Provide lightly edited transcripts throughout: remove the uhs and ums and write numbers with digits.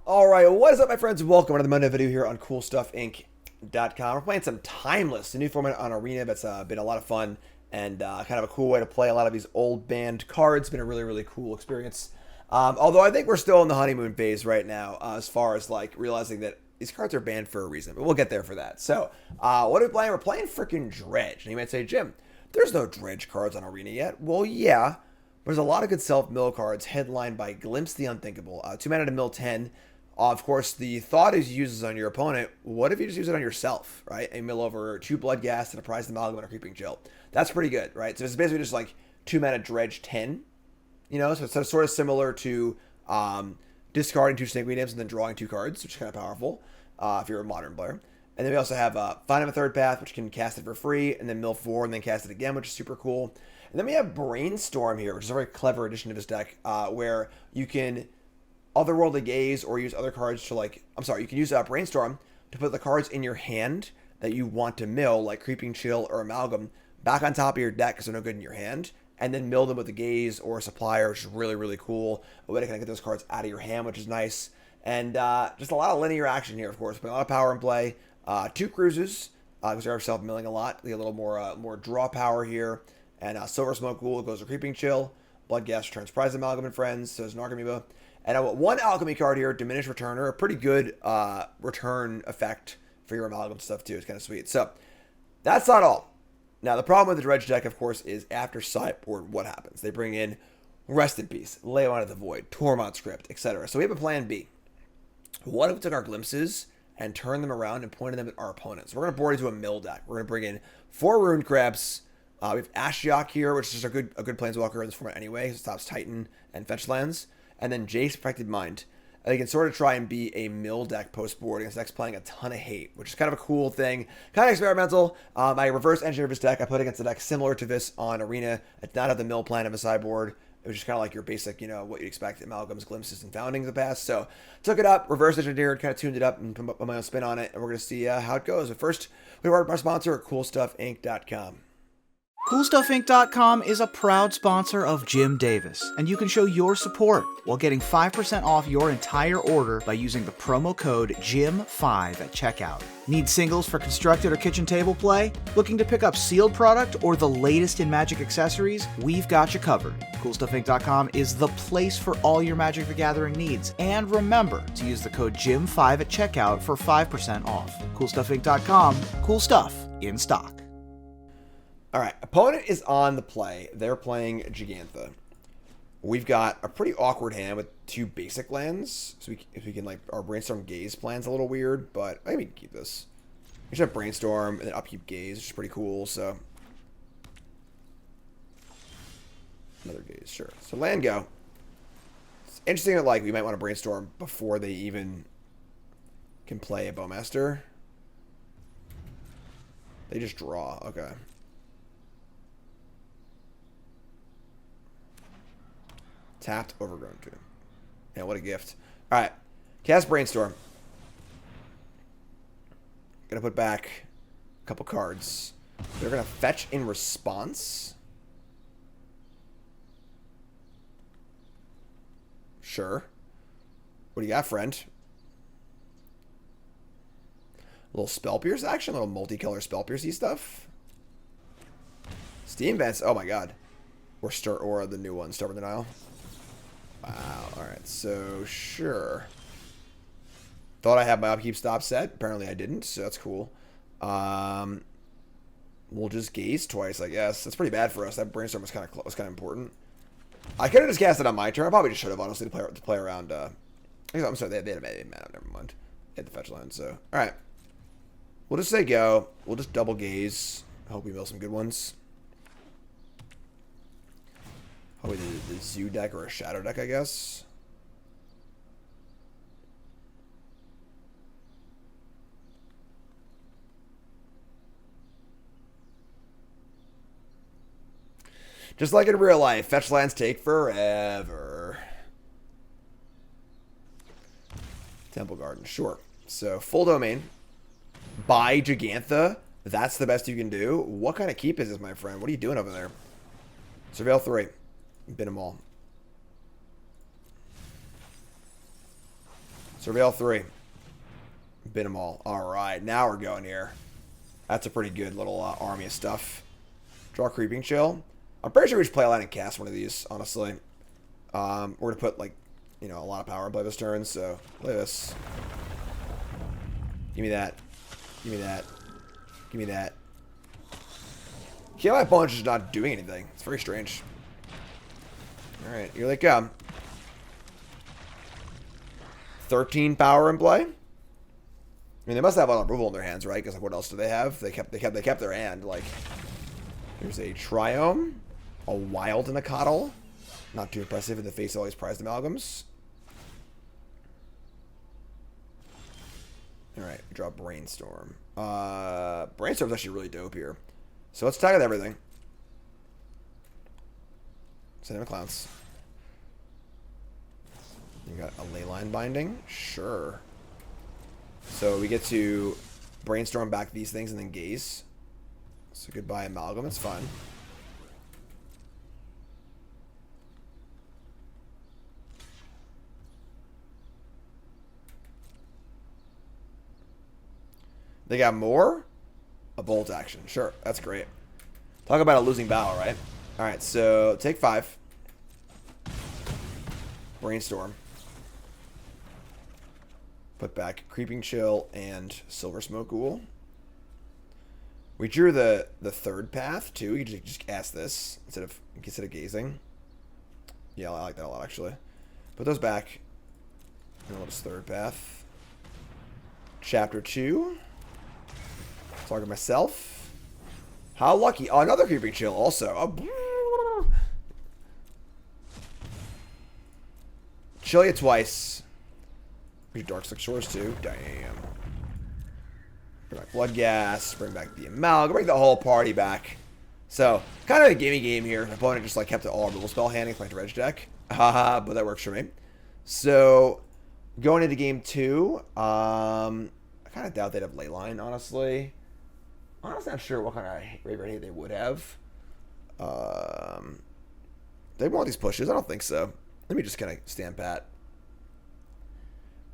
Alright, what is up my friends? Welcome to the Monday video here on CoolStuffInc.com. We're playing some Timeless, a new format on Arena that's been a lot of fun and kind of a cool way to play a lot of these old banned cards. Been a really cool experience. Although I think we're still in the honeymoon phase right now as far as like realizing that these cards are banned for a reason, but we'll get there for that. So, what are we playing? We're playing freaking Dredge. And you might say, Jim, there's no Dredge cards on Arena yet. Well, yeah. There's a lot of good self-mill cards headlined by Glimpse the Unthinkable. 2 mana to mill 10. Of course, the thought is you use this on your opponent. What if you just use it on yourself, right? And mill over 2 Bloodghast and a Prized Amalgam and a Creeping Chill. That's pretty good, right? So it's basically just like 2 mana Dredge 10. You know, so it's sort of similar to discarding 2 Snake Mediums and then drawing 2 cards, which is kind of powerful if you're a modern player. And then we also have Find Him a Third Path, which can cast it for free, and then mill 4 and then cast it again, which is super cool. And then we have Brainstorm here, which is a very clever addition to this deck, where you can Otherworldly Gaze or use other cards to you can use Brainstorm to put the cards in your hand that you want to mill, like Creeping Chill or Amalgam, back on top of your deck because they're no good in your hand, and then mill them with a Gaze or a Supplier, which is really cool. A way to kind of get those cards out of your hand, which is nice. And just a lot of linear action here, of course, but a lot of power in play. 2 cruises, because they're self-milling a lot. They get a little more draw power here. And Silversmote Ghoul goes to Creeping Chill. Bloodghast returns Prized Amalgam and Friends, so there's Narcomoeba. And I want 1 alchemy card here, Diminished Returner. A pretty good return effect for your Amalgam stuff, too. It's kind of sweet. So, that's not all. Now, the problem with the Dredge deck, of course, is after Sideboard, what happens? They bring in Rest in Peace, Lay Out of the Void, Tormod Script, etc. So, we have a plan B. What if we took our glimpses and turned them around and pointed them at our opponents? We're going to board into a mill deck. We're going to bring in 4 Rune Crabs. We have Ashiok here, which is a good planeswalker in this format anyway. It stops Titan and fetch lands. And then Jace, Perfected Mind. And they can sort of try and be a mill deck post-board against decks playing a ton of hate, which is kind of a cool thing. Kind of experimental. I reverse engineered this deck. I put against a deck similar to this on Arena. It's not at the mill plan of a sideboard. It was just kind of like your basic, what you'd expect, Amalgams, Glimpses, and Foundings of the past. So, took it up, reverse engineered, kind of tuned it up, and put my own spin on it. And we're going to see how it goes. But first, we have our sponsor at CoolStuffInc.com. CoolStuffInc.com is a proud sponsor of Jim Davis, and you can show your support while getting 5% off your entire order by using the promo code JIM5 at checkout. Need singles for constructed or kitchen table play? Looking to pick up sealed product or the latest in Magic accessories? We've got you covered. CoolStuffInc.com is the place for all your Magic the Gathering needs, and remember to use the code JIM5 at checkout for 5% off. CoolStuffInc.com, cool stuff in stock. Alright, opponent is on the play. They're playing Gigantha. We've got a pretty awkward hand with 2 basic lands. So if we can, our Brainstorm Gaze plan's a little weird, but I think we can keep this. We should have Brainstorm and then upkeep Gaze, which is pretty cool, so. Another Gaze, sure. So land go. It's interesting that, we might want to Brainstorm before they even can play a Bowmaster. They just draw, okay. Tapped, Overgrown Tomb. Yeah, what a gift. Alright. Cast Brainstorm. Gonna put back a couple cards. They're gonna fetch in response. Sure. What do you got, friend? A little Spell Pierce action, a little multicolor Spell Pierce-y stuff. Steam Vents, oh my god. Or the new one, Stubborn Denial. Wow, alright, so sure. Thought I had my upkeep stop set. Apparently I didn't, so that's cool. We'll just Gaze twice, I guess. That's pretty bad for us. That Brainstorm was kind of important. I could have just cast it on my turn. I probably just should have, honestly, to play around. I'm sorry, they had a mana, never mind. They had the fetch line, so. Alright. We'll just say go. We'll just double Gaze. I hope we mill some good ones. Probably the Zoo deck or a Shadow deck, I guess. Just like in real life, fetch lands take forever. Temple Garden, sure. So, full domain. Buy Gigantha. That's the best you can do. What kind of keep is this, my friend? What are you doing over there? Surveil 3. Bit them all. Surveil 3. Bit them all. Alright, now we're going here. That's a pretty good little army of stuff. Draw Creeping Chill. I'm pretty sure we should play a line and cast one of these, honestly. We're going to put, like, you know, a lot of power in play this turn, so play this. Give me that. Give me that. Give me that. My opponent's just not doing anything. It's very strange. Alright, here they come. 13 power in play. I mean, they must have a lot of removal in their hands, right? Because like, what else do they have? They kept their hand. Like, there's a Triome, a Wild and a Coddle. Not too impressive in the face of all these prized amalgams. All right, draw Brainstorm. Brainstorm's actually really dope here. So let's tag with everything. Send him clowns. You got a Leyline Binding? Sure. So we get to Brainstorm back these things and then Gaze. So goodbye Amalgam, it's fine. They got more? A bolt action. Sure, that's great. Talk about a losing battle, right? Alright, so take 5. Brainstorm. Put back Creeping Chill and Silversmote Ghoul. We drew the third path, too. You just cast this instead of gazing. Yeah, I like that a lot, actually. Put those back. And we'll just third path. Chapter 2. Target myself. How lucky. Oh, another Creeping Chill also. Oh. Chill you twice. We do Darkslick Shores too. Damn. Bring back Bloodghast. Bring back the Amalgam. Bring the whole party back. So, kind of a gimme game here. The opponent just like kept it all removal spell handing for my Dredge deck. Haha, but that works for me. So, going into game 2, I kind of doubt they'd have Leyline, honestly. I'm honestly not sure what kind of graveyard hate they would have. They want these pushes? I don't think so. Let me just kind of stand pat.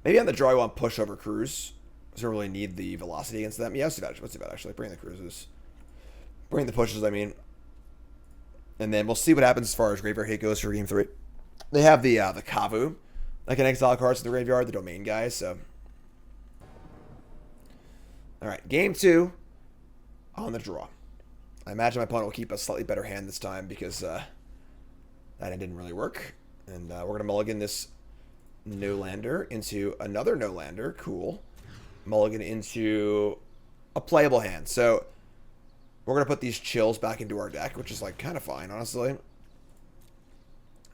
Maybe on the draw I want push over cruise. Doesn't really need the velocity against them. Yeah, let's do that actually. Bring the cruises. Bring the pushes, I mean. And then we'll see what happens as far as graveyard hate goes for game 3. They have the Kavu. That can exile cards in the graveyard, the domain guys, so. Alright, game 2. On the draw. I imagine my opponent will keep a slightly better hand this time because that hand didn't really work. And we're going to mulligan this no-lander into another no-lander. Cool. Mulligan into a playable hand. So we're going to put these chills back into our deck, which is like kind of fine, honestly.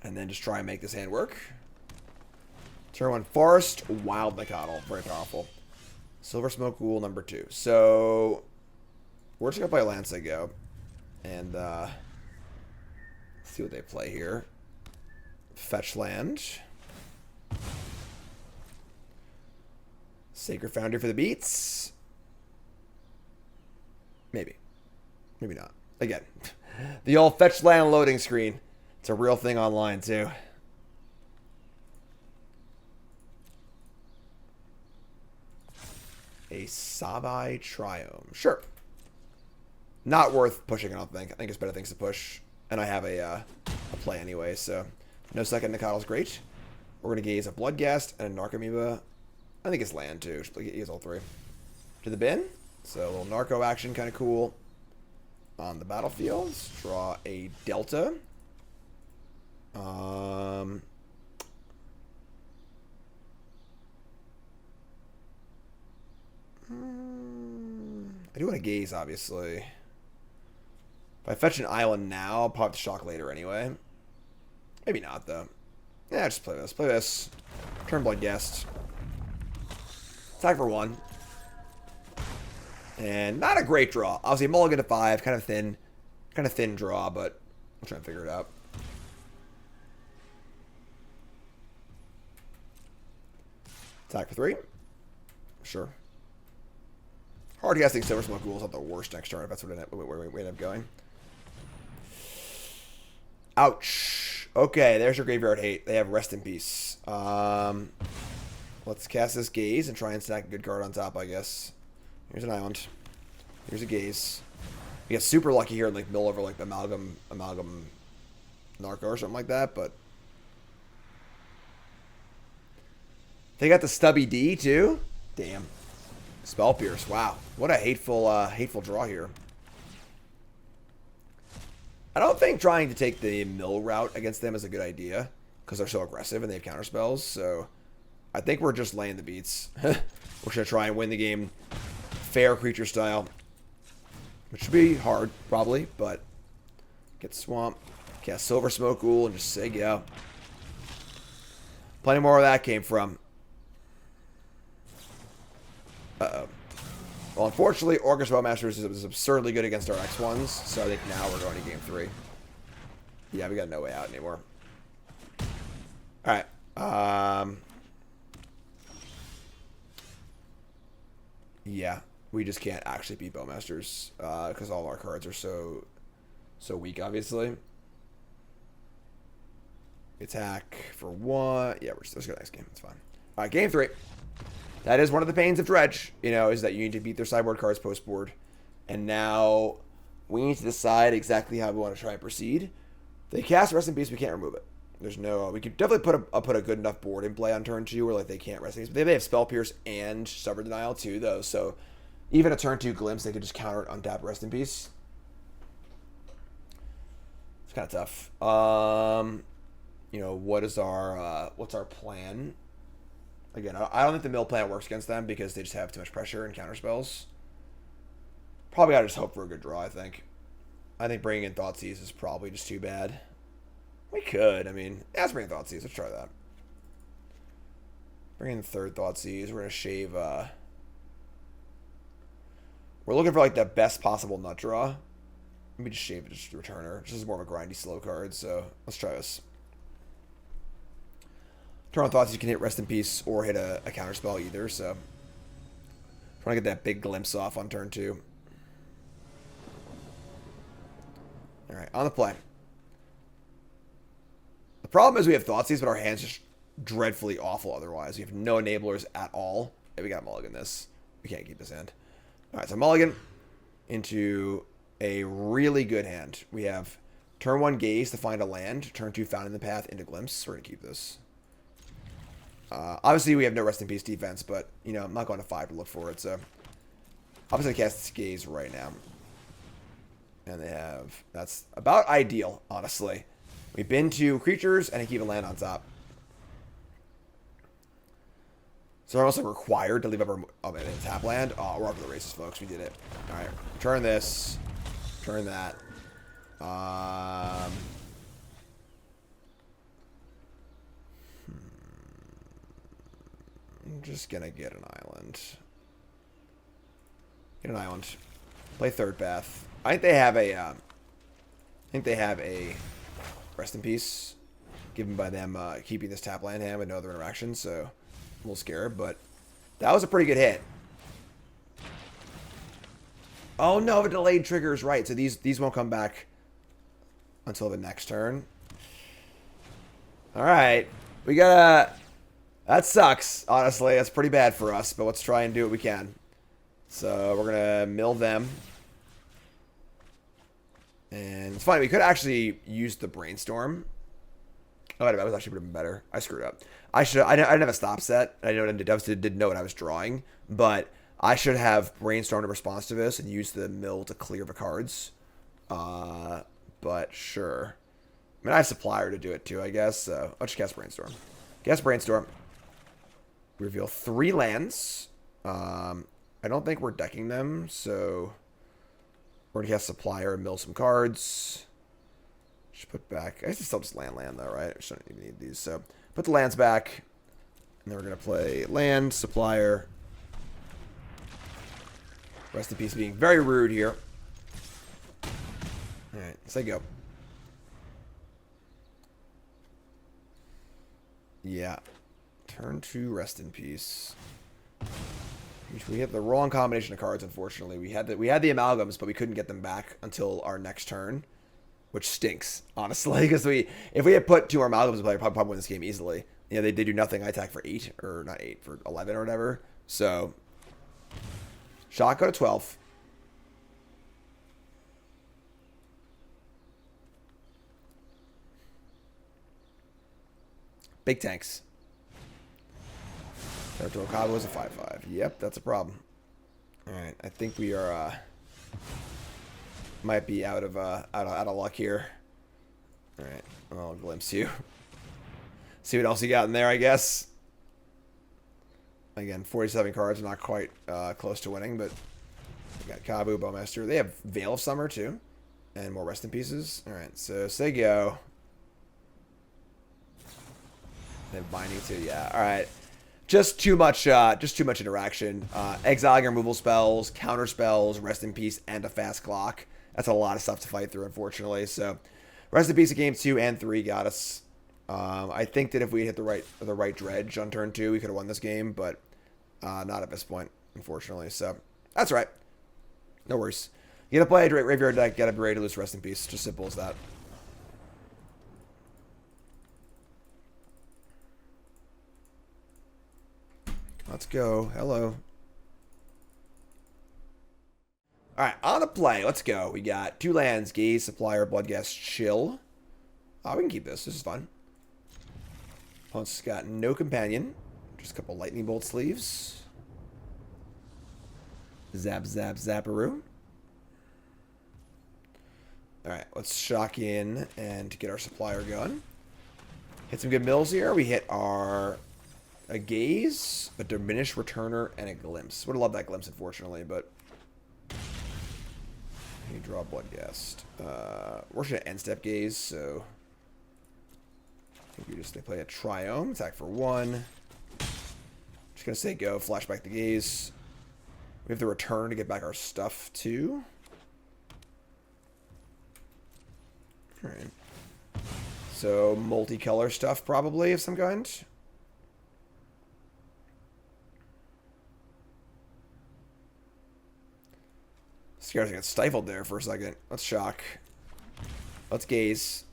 And then just try and make this hand work. Turn 1 Forest, Wild Nicottle. Very powerful. Silversmote Ghoul number 2. So we're just going to play Lance Go. And see what they play here. Fetch land. Sacred Foundry for the beats. Maybe. Maybe not. Again, the old fetch land loading screen. It's a real thing online, too. A Sabai Triome. Sure. Not worth pushing, I don't think. I think it's better things to push. And I have a play anyway, so no second Nicottle's great. We're going to gaze a Bloodghast and a Narcomoeba. I think it's land, too. Just gaze all 3. To the bin. So a little Narco action, kind of cool. On the battlefield, draw a Delta. I do want to gaze, obviously. If I fetch an island now, I'll pop the shock later anyway. Maybe not, though. Yeah, just play this. Play this. Turn Bloodghast. Attack for 1. And not a great draw. Obviously, mulligan to 5. Kind of thin draw, but I'm trying to figure it out. Attack for 3. Sure. Hard casting Silversmote Ghoul is not the worst next turn if that's what we end up going. Ouch. Okay, there's your graveyard hate. They have Rest in Peace. Let's cast this Gaze and try and stack a good card on top, I guess. Here's an Island. Here's a Gaze. We get super lucky here and like mill over like the Amalgam Narco or something like that, but they got the Stubby D too? Damn. Spell Pierce. Wow. What a hateful draw here. I don't think trying to take the mill route against them is a good idea because they're so aggressive and they have counter spells. So I think we're just laying the beats. We're going to try and win the game fair creature style, which should be hard probably, but get Swamp, cast Silversmote Ghoul, and just say go. Plenty more where that came from. Uh-oh. Well, unfortunately, Orchestra Spellmasters is absurdly good against our X1s, so I think now we're going to game 3. Yeah, we got no way out anymore. Alright. Yeah, we just can't actually beat Bowmasters, because all of our cards are so weak, obviously. Attack for 1. Yeah, let's go next game. It's fine. Alright, game 3. That is one of the pains of Dredge, you know, is that you need to beat their sideboard cards post-board. And now we need to decide exactly how we want to try and proceed. They cast Rest in Peace, we can't remove it. There's no... We could definitely put a good enough board in play on turn 2 where like they can't Rest in Peace. But they have Spell Pierce and Stubborn Denial too, though. So even a turn 2 Glimpse, they could just counter it, untap Rest in Peace. It's kind of tough. You know, what's our plan? Again, I don't think the mill plan works against them because they just have too much pressure and counter spells. Probably gotta just hope for a good draw, I think. I think bringing in Thoughtseize is probably just too bad. We could, I mean, let's bring in Thoughtseizes. Let's try that. Bring in the third Thoughtseize. We're gonna shave, we're looking for like the best possible nut draw. Let me just shave it, just Returner. This is more of a grindy slow card, so let's try this. Turn on Thoughtseize, you can hit Rest in Peace or hit a counter spell either, so trying to get that big glimpse off on turn 2. Alright, on the play. The problem is we have Thoughtseize, but our hand's just dreadfully awful otherwise. We have no enablers at all. Hey, we got mulligan this. We can't keep this hand. Alright, so mulligan into a really good hand. We have turn 1 Gaze to find a land, turn 2 Found in the Path into Glimpse. We're going to keep this. Obviously, we have no Rest in Peace defense, but, you know, I'm not going to 5 to look for it, so I'm just going to cast Gaze right now. And they have... That's about ideal, honestly. We bin 2 creatures, and I keep a land on top. So we're also required to leave up our tap land. Oh, we're up to the races, folks. We did it. Alright, turn this. Turn that. I'm just gonna get an island. Get an island. Play third path. I think they have a Rest in Peace given by them keeping this tap land hand with no other interactions, so I'm a little scared, but that was a pretty good hit. Oh no, the delayed trigger is right, so these won't come back until the next turn. Alright. We gotta... That sucks, honestly. That's pretty bad for us, but let's try and do what we can. So we're going to mill them. And it's funny, we could actually use the Brainstorm. Oh, that was actually pretty better. I screwed up. I didn't have a stop set. I didn't know what I was drawing, but I should have Brainstormed in response to this and use the mill to clear the cards. But sure. I mean, I have Supplier to do it too, I guess, so I'll just cast Brainstorm. Cast Brainstorm. Reveal 3 lands. I don't think we're decking them, so we're gonna cast Supplier and mill some cards. Should put back. I guess it's still just land though, right? I shouldn't even need these. So put the lands back, and then we're gonna play land, Supplier. Rest in Peace being very rude here. All right, say go. Yeah. Turn 2, Rest in Peace. We had the wrong combination of cards, unfortunately. We had the amalgams, but we couldn't get them back until our next turn, which stinks, honestly. Because if we had put 2 amalgams in play, we'd probably win this game easily. Yeah, they do nothing. I attack for 8, or not 8, for 11 or whatever. So, shock go to 12. Big tanks. Territorial Cabo is a 5/5. Yep, that's a problem. Alright, I think we are, might be out of luck here. Alright, I'll glimpse you. See what else you got in there, I guess. Again, 47 cards, not quite close to winning, but we got Kabu, Bowmaster. They have Veil of Summer, too. And more Rest in Pieces. Alright, so say go. And Binding, too, yeah. Alright. Just too much interaction. Exiling removal spells, counter spells, Rest in Peace, and a fast clock. That's a lot of stuff to fight through, unfortunately. So, Rest in Peace at game 2 and 3 got us. I think that if we hit the right Dredge on turn 2, we could have won this game, but not at this point, unfortunately. So, that's right. No worries. You gotta play a graveyard deck, gotta be ready to lose Rest in Peace. Just simple as that. Let's go. Hello. Alright, on the play. Let's go. We got 2 lands. Gaze, Supplier, Bloodghast, Chill. Oh, we can keep this. This is fun. Opponent's got no companion. Just a couple lightning bolt sleeves. Zap, zap, zapperoo. Alright, let's shock in and get our Supplier going. Hit some good mills here. We hit our... a Gaze, a Diminished Returner, and a Glimpse. Would have loved that Glimpse, unfortunately, but... You draw Bloodghast. We're going to end-step Gaze, so... I think we just play a Triome. Attack for 1. Just going to say go. Flashback the Gaze. We have the Return to get back our stuff, too. Alright. So, multicolor stuff, probably, of some kind. Scared to get stifled there for a second. Let's shock. Let's gaze.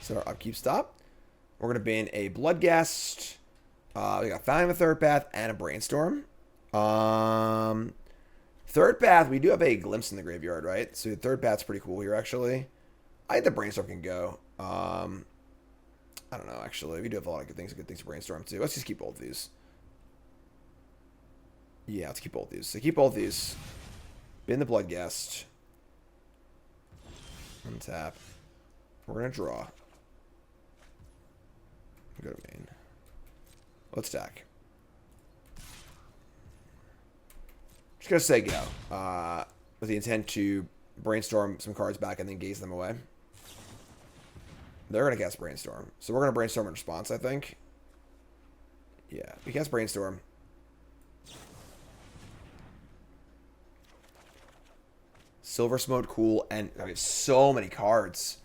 So our upkeep stop. We're going to ban a Bloodghast. We got Founding of the Third Path and a Brainstorm. Third Path, we do have a Glimpse in the graveyard, right? So the Third Path's pretty cool here, actually. I think the Brainstorm can go. I don't know, actually. We do have a lot of good things to Brainstorm, too. Let's just keep both of these. Yeah, let's keep both these. So keep both these. Bin the Bloodghast. Untap. We're going to draw. Go to main. Let's stack. Just going to say go. With the intent to Brainstorm some cards back and then gaze them away. They're going to cast Brainstorm. So we're going to Brainstorm in response, I think. Yeah, we cast Brainstorm. Silversmote Ghoul, and I mean, so many cards.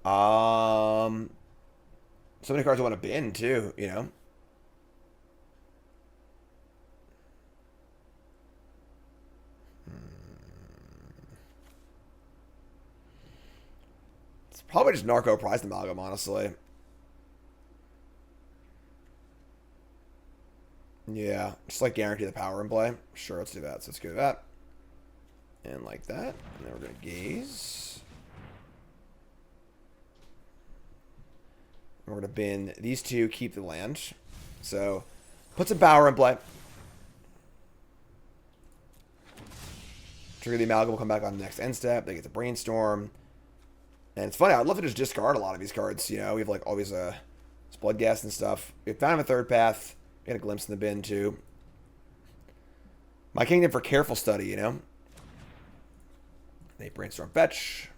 So many cards I want to bin too, you know. It's probably just Prized Amalgam, honestly. Yeah, just like guarantee the power in play. Sure, let's do that. So let's go to that. And like that. And then we're going to gaze. And we're going to bin these two, keep the land. So, put some power in play. Trigger the Amalgam will come back on the next end step. They get the Brainstorm. And it's funny, I'd love to just discard a lot of these cards. You know, we have like always Bloodghast and stuff. We have Found a Third Path. We got a Glimpse in the bin too. My Kingdom for careful study, you know. They Brainstorm fetch.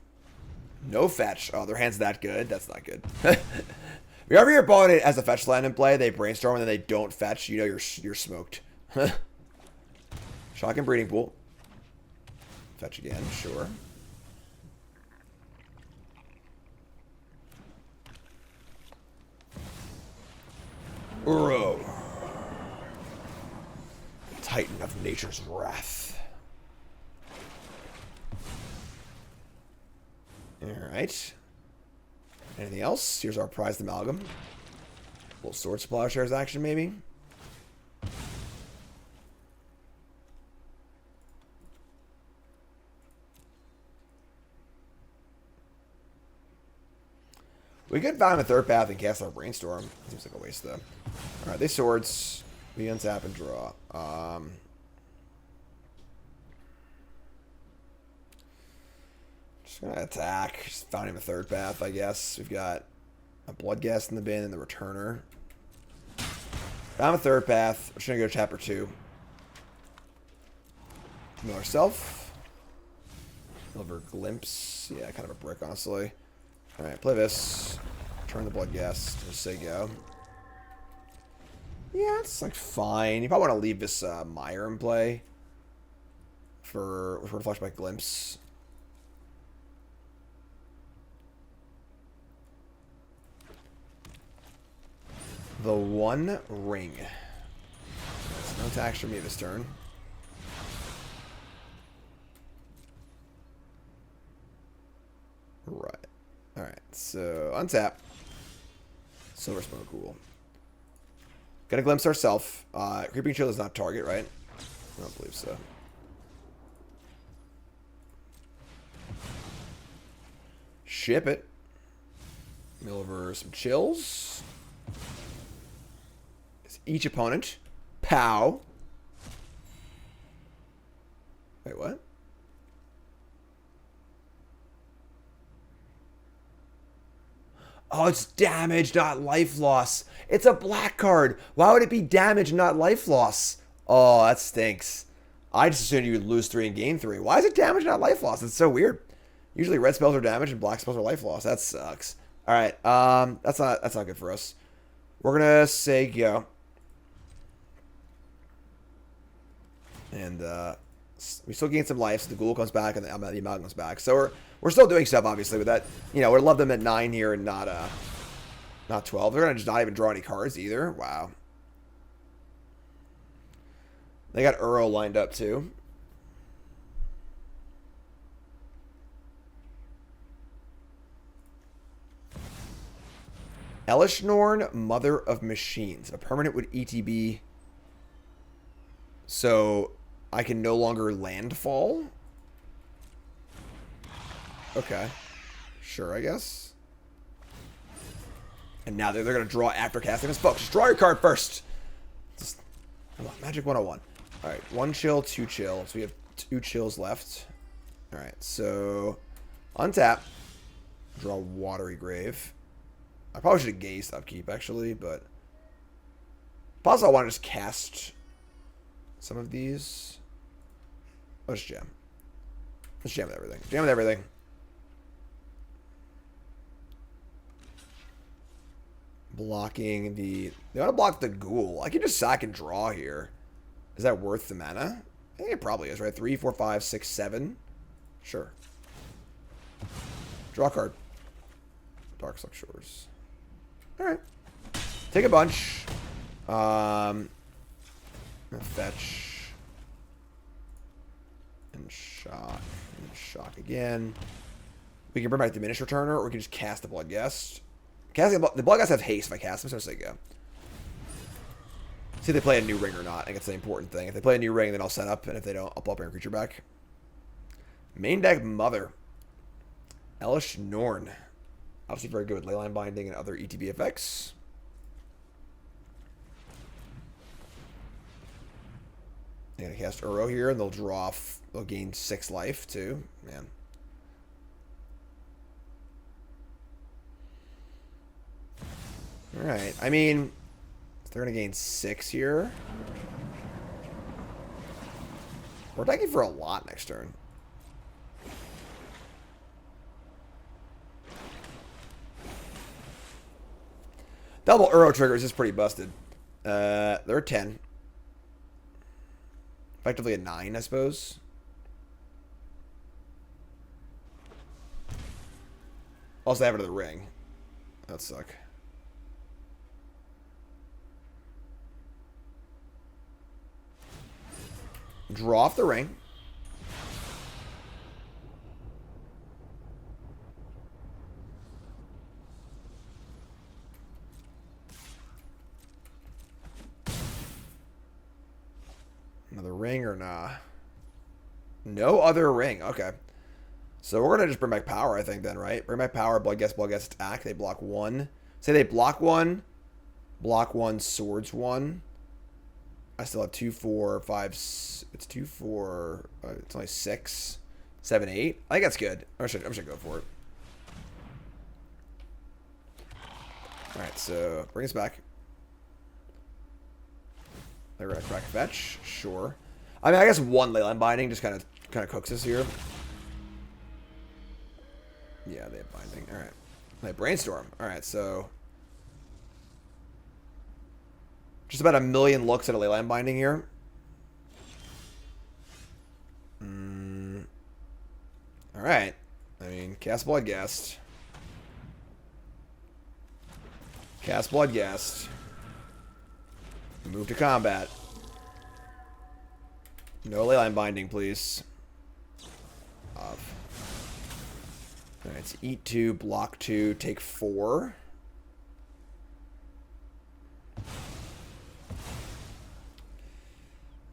No fetch. Oh, their hand's that good. That's not good. Whenever your opponent has a fetch land in play, they Brainstorm and then they don't fetch. You know you're smoked. Shock and Breeding Pool. Fetch again, sure. Uro. Titan of Nature's Wrath. Alright. Anything else? Here's our Prized Amalgam. Little Sword Supplier shares action, maybe? We could find a third path and cast our Brainstorm. Seems like a waste, though. Alright, these swords. We untap and draw. Just gonna attack. Just found him a third path, I guess. We've got a Bloodghast in the bin and the Returner. Found a third path. We're just gonna go to chapter 2. Mill ourself. Deliver Glimpse. Yeah, kind of a brick, honestly. Alright, play this. Turn the Bloodghast. Just say go. Yeah, it's like fine. You probably want to leave this Mire in play for Flash by Glimpse. The One Ring. There's no attacks for me this turn. Right. Alright, so untap. Silversmote Ghoul. Gonna glimpse ourselves. Creeping Chill is not target, right? I don't believe so. Ship it. Mill over some chills. It's each opponent. Pow. Wait, what? Oh, it's damage, not life loss. It's a black card. Why would it be damage, not life loss? Oh, that stinks. I just assumed you would lose 3 and gain 3. Why is it damage, not life loss? It's so weird. Usually red spells are damage and black spells are life loss. That sucks. All right, that's not good for us. We're gonna say go. And we still gain some life, so the Ghoul comes back and the Amalgam comes back. So we're still doing stuff, obviously, with that. You know, we'd love them at 9 here and not 12. They're gonna just not even draw any cards either. Wow. They got Uro lined up too. Elishnorn, Mother of Machines. A permanent with ETB. So I can no longer landfall? Okay. Sure, I guess. And now they're going to draw after casting a spell. Just draw your card first. Just, come on, Magic 101. Alright, 1 chill, 2 chill. So we have 2 chills left. Alright, so untap. Draw Watery Grave. I probably should have gazed upkeep, actually, but possibly I want to just cast some of these. Let's jam. Let's jam with everything. Jam with everything. Blocking the... They want to block the Ghoul. I can just sack and draw here. Is that worth the mana? I think it probably is, right? 3, 4, 5, 6, 7. Sure. Draw a card. Darkslick Shores. Alright. Take a bunch. Fetch. And shock. And shock again. We can bring back Diminished Returner, or we can just cast the Bloodghast. Casting the Bloodghast have haste if I cast them, so I say go. See if they play a new ring or not. I think that's the important thing. If they play a new ring, then I'll set up, and if they don't, I'll pull up a creature back. Main deck Mother. Elishnorn. Obviously very good with Leyline Binding and other ETB effects. They're going to cast Uro here, and they'll draw off. They'll gain 6 life, too. Man. Alright, I mean, they're going to gain 6 here. We're attacking for a lot next turn. Double Uro triggers is pretty busted. They're a 10. Effectively a 9, I suppose. Also, they have it to the ring. That suck. Draw off the ring. Another ring or nah? No other ring. Okay. So we're going to just bring back power, I think, then, right? Bring back power, Bloodghast, attack. They block 1. Say they block 1, swords 1. I still have 2, 4, 5. It's 2, 4. It's only 6, 7, 8. I think that's good. I'm just gonna go for it. All right, so bring us back. They're gonna crack a fetch, sure. I mean, I guess 1 Leyline Binding just kind of cooks us here. Yeah, they have binding. All right, they have Brainstorm. All right, so just about 1,000,000 looks at a Leyline Binding here. All right. I mean, cast Bloodghast. Cast Bloodghast. Move to combat. No Leyline Binding, please. Alright, so eat 2, block 2, take 4.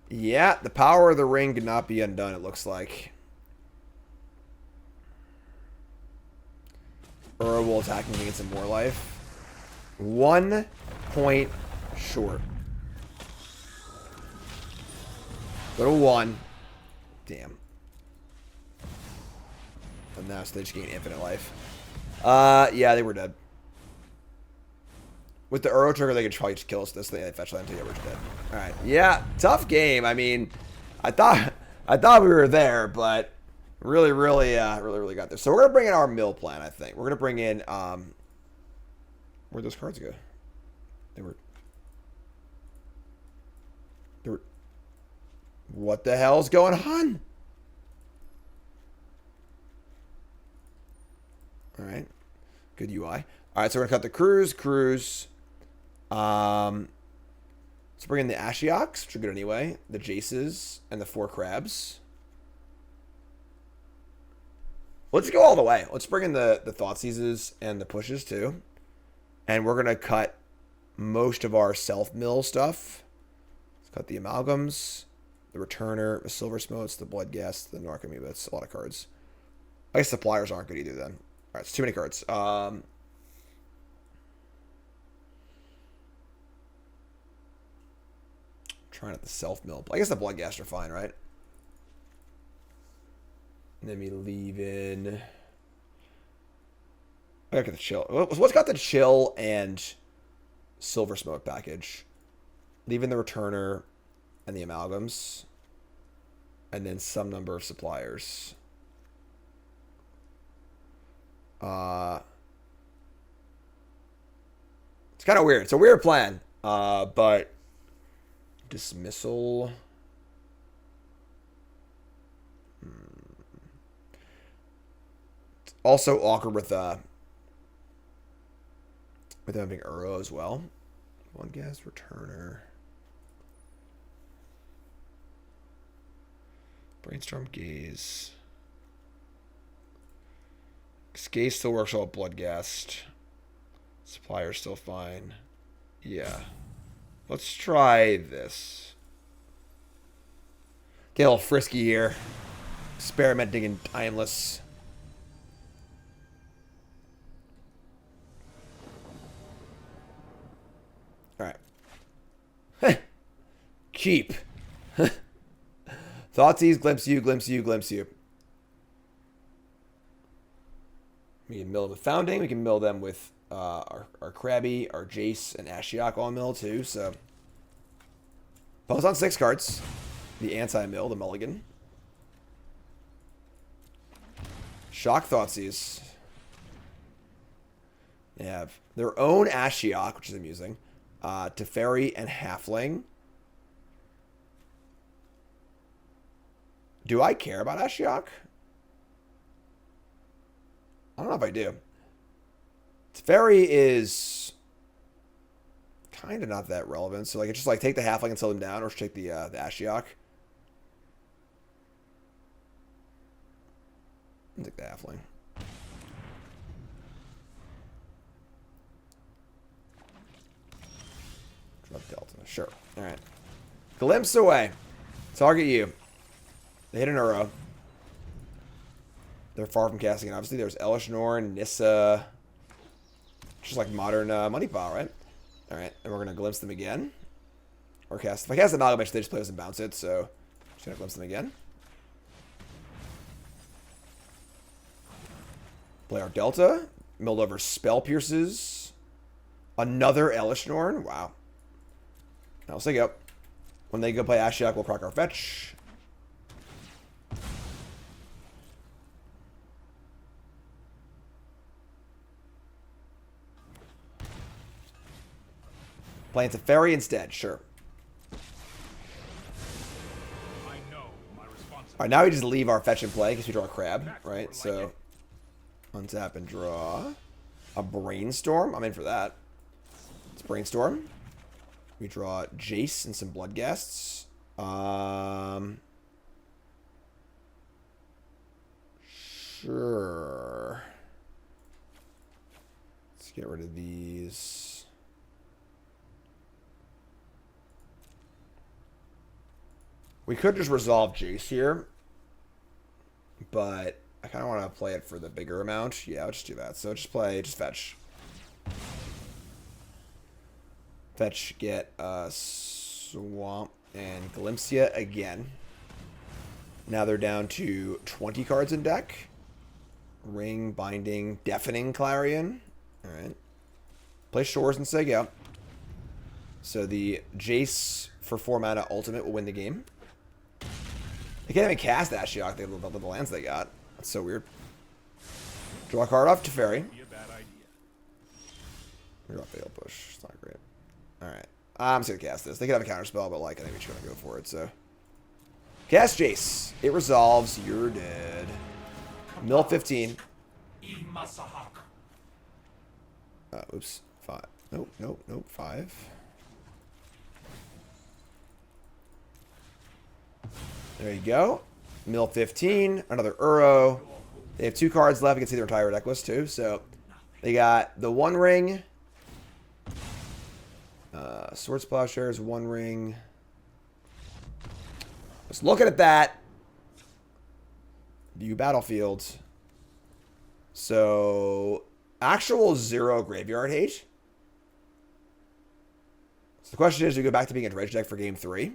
Yeah, the power of the ring could not be undone, it looks like. Uro will attack me to get some more life. 1 point short. Go to 1. Damn. And now so they just gain infinite life. Yeah, they were dead. With the Uro trigger, they could probably just kill us this thing. They fetch land until we're dead. Alright. Yeah, tough game. I mean, I thought we were there, but really got there. So we're gonna bring in our mill plan, I think. We're gonna bring in where'd those cards go? They were what the hell's going on? Alright. Good UI. Alright, so we're gonna cut the cruise. Let's bring in the Ashioks, which are good anyway. The Jaces and the 4 crabs. Let's go all the way. Let's bring in the Thoughtseizes and the pushes too. And we're gonna cut most of our self-mill stuff. Let's cut the Amalgams, the Returner, the Silversmotes, the Bloodghast, the Narcomoeba. That's a lot of cards. I guess Suppliers aren't good either then. Alright, it's too many cards. Trying out the self-mill. I guess the Bloodghast are fine, right? And then we leave in... I gotta get the chill. What's got the chill and Silversmote package? Leaving the Returner and the Amalgams. And then some number of Suppliers. It's kind of weird. It's a weird plan. But... Dismissal. It's also awkward with having Uro as well. Bloodghast, Returner. Brainstorm, Gaze. Gaze still works well with Bloodghast. Supplier's still fine. Yeah. Let's try this. Get a little frisky here. Experimenting in Timeless. Alright. Cheap. Thoughtseize, Glimpse you. We can mill them with Founding. We can mill them with our Krabby, our Jace, and Ashiok all mill too. So, pose on 6 cards. The anti-mill, the Mulligan. Shock Thoughtseize. They have their own Ashiok, which is amusing. Teferi and Halfling. Do I care about Ashiok? I don't know if I do. Teferi is kind of not that relevant. So, like, it's just like take the Halfling and sell them down, or take the Ashiok. I'll take the Halfling. Drop Delta. Sure. All right. Glimpse away. Target you. They hit an Uro. They're far from casting it. Obviously, there's Elishnorn, Nissa. Just like modern money pile, right? Alright, and we're going to glimpse them again. Or cast. If I cast the Amalgam, they just play us and bounce it, so just going to glimpse them again. Play our Delta. Milled over Spell Pierces. Another Elishnorn. Wow. Now let's take it up. When they go play Ashiok, we'll crack our fetch. Playing Teferi instead, sure. Alright, now we just leave our fetch in play because we draw a crab, right? So, untap and draw a Brainstorm. I'm in for that. It's Brainstorm. We draw Jace and some Bloodghasts. Sure. Let's get rid of these. We could just resolve Jace here, but I kind of want to play it for the bigger amount. Yeah, I'll just do that. So just fetch. Fetch, get Swamp and Glimpse ya again. Now they're down to 20 cards in deck. Ring, Binding, Deafening Clarion. Alright. Play Shores and Seg out. So the Jace for 4 mana ultimate will win the game. They can't even cast Ashiok, they love the lands they got. That's so weird. Draw a card off Teferi. We got Fatal Push. It's not great. Alright. I'm just gonna cast this. They could have a counter spell, but like I think we're just gonna go for it, so. Cast Jace. It resolves. You're dead. Mill 15. Oops. 5. Nope. 5. There you go. Mill 15. Another Uro. They have 2 cards left. You can see their entire deck list too. So they got the One Ring. Swords Plowshares, One Ring. Just looking at that. View Battlefield. So actual 0 graveyard hate. So the question is, do we go back to being a Dredge deck for game 3?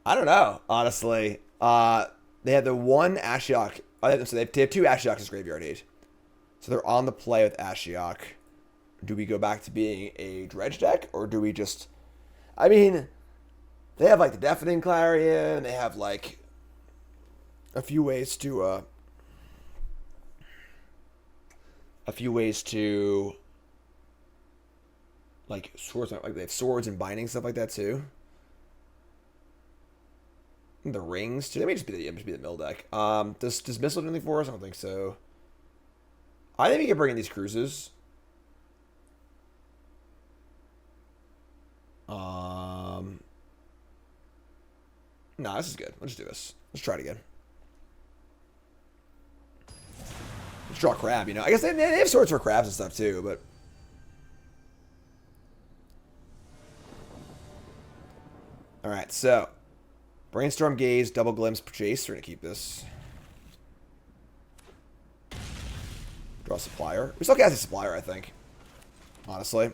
I don't know, honestly. They have the one Ashiok. So they have 2 Ashioks as graveyard hate. So they're on the play with Ashiok. Do we go back to being a Dredge deck? Or do we just... I mean, they have like the Deafening Clarion. They have like a few ways to... like swords, like they have swords and binding, stuff like that too. The rings too. They may just be the mill deck. Does Dismissal do anything for us? I don't think so. I think we can bring in these cruises. Nah, this is good. Let's just do this. Let's try it again. Let's draw a crab, you know. I guess they have swords for crabs and stuff too, but... Alright, so... Brainstorm, Gaze, Double Glimpse, Jace. We're going to keep this. Draw Supplier. We still cast a Supplier, I think. Honestly.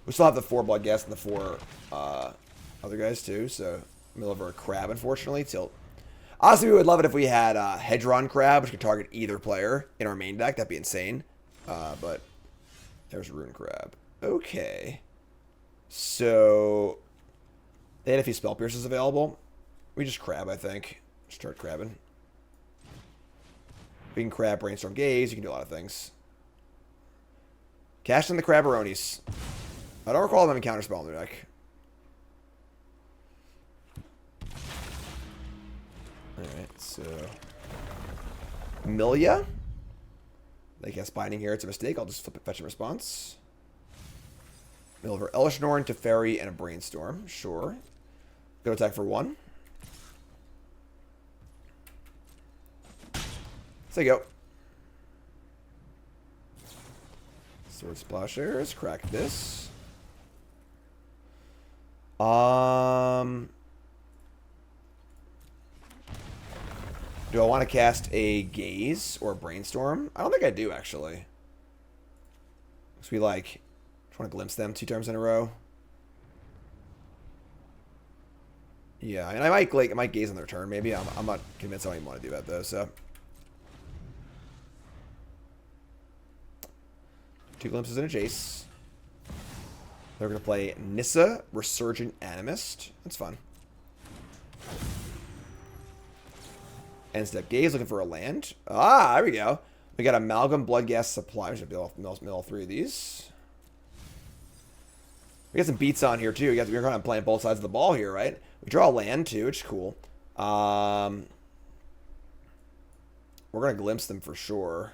We still have the 4 Bloodghast and the 4 other guys too, so... Middle of a crab, unfortunately. Honestly, we would love it if we had Hedron Crab, which could target either player in our main deck. That'd be insane. But there's Rune Crab. Okay. So they had a few Spell Pierces available. We just crab, I think. Start crabbing. We can crab, Brainstorm, Gaze. You can do a lot of things. Cash in the Crabberonis. I don't recall them having counterspell in their deck. Alright, so... Milia? They cast Binding here. It's a mistake. I'll just flip it, fetch a response. Mill over Elishnorn, Teferi, and a Brainstorm. Sure. Go attack for 1. So you go. Sword Splashers. Crack this. Do I want to cast a Gaze or a Brainstorm? I don't think I do, actually. Because we, like, just want to glimpse them 2 turns in a row. Yeah, and I might Gaze on their turn, maybe. I'm not convinced I even want to do that, though, so. 2 glimpses and a Jace. They're going to play Nissa, Resurgent Animist. That's fun. End step Gaze, looking for a land. Ah, there we go. We got Amalgam, Bloodghast, Supplier. We should mill all 3 of these. We got some beats on here, too. We're kind of playing both sides of the ball here, right? We draw a land, too, which is cool. We're going to glimpse them for sure.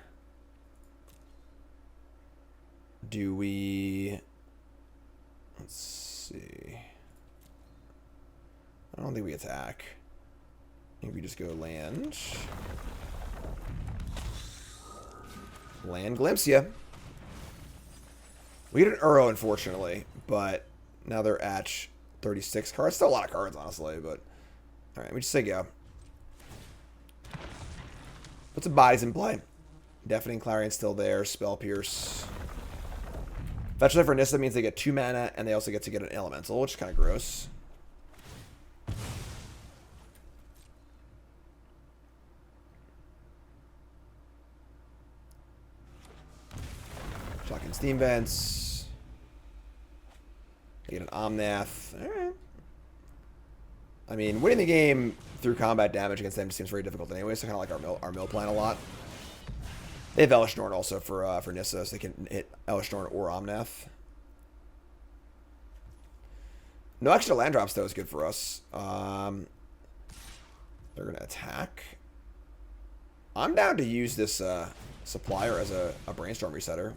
Do we... Let's see. I don't think we attack. I think we just go land. Land glimpse ya. We get an Uro, unfortunately, but now they're at 36 cards. Still a lot of cards, honestly, but... Alright, we just say go. Put some bodies in play. Deafening Clarion's still there. Spell Pierce. Fetch Life for Nissa means they get 2 mana, and they also get to get an Elemental, which is kind of gross. Shocking Steam Vents. They get an Omnath. Alright. I mean, winning the game through combat damage against them seems very difficult anyway, so kind of like our mill plan a lot. They have Elesh Norn also for Nissa, so they can hit Elesh Norn or Omnath. No extra land drops, though, is good for us. They're going to attack. I'm down to use this Supplier as a Brainstorm resetter.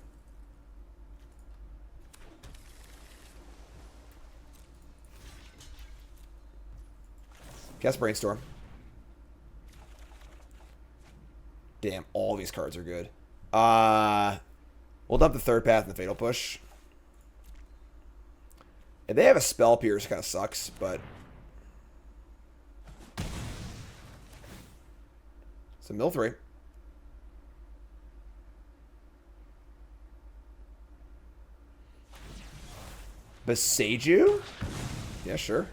Cast Brainstorm. Damn, all these cards are good. We'll dump the Third Path and the Fatal Push. If they have a Spell Pierce, it kind of sucks, but... It's a mill 3. Beseiju? Yeah, sure.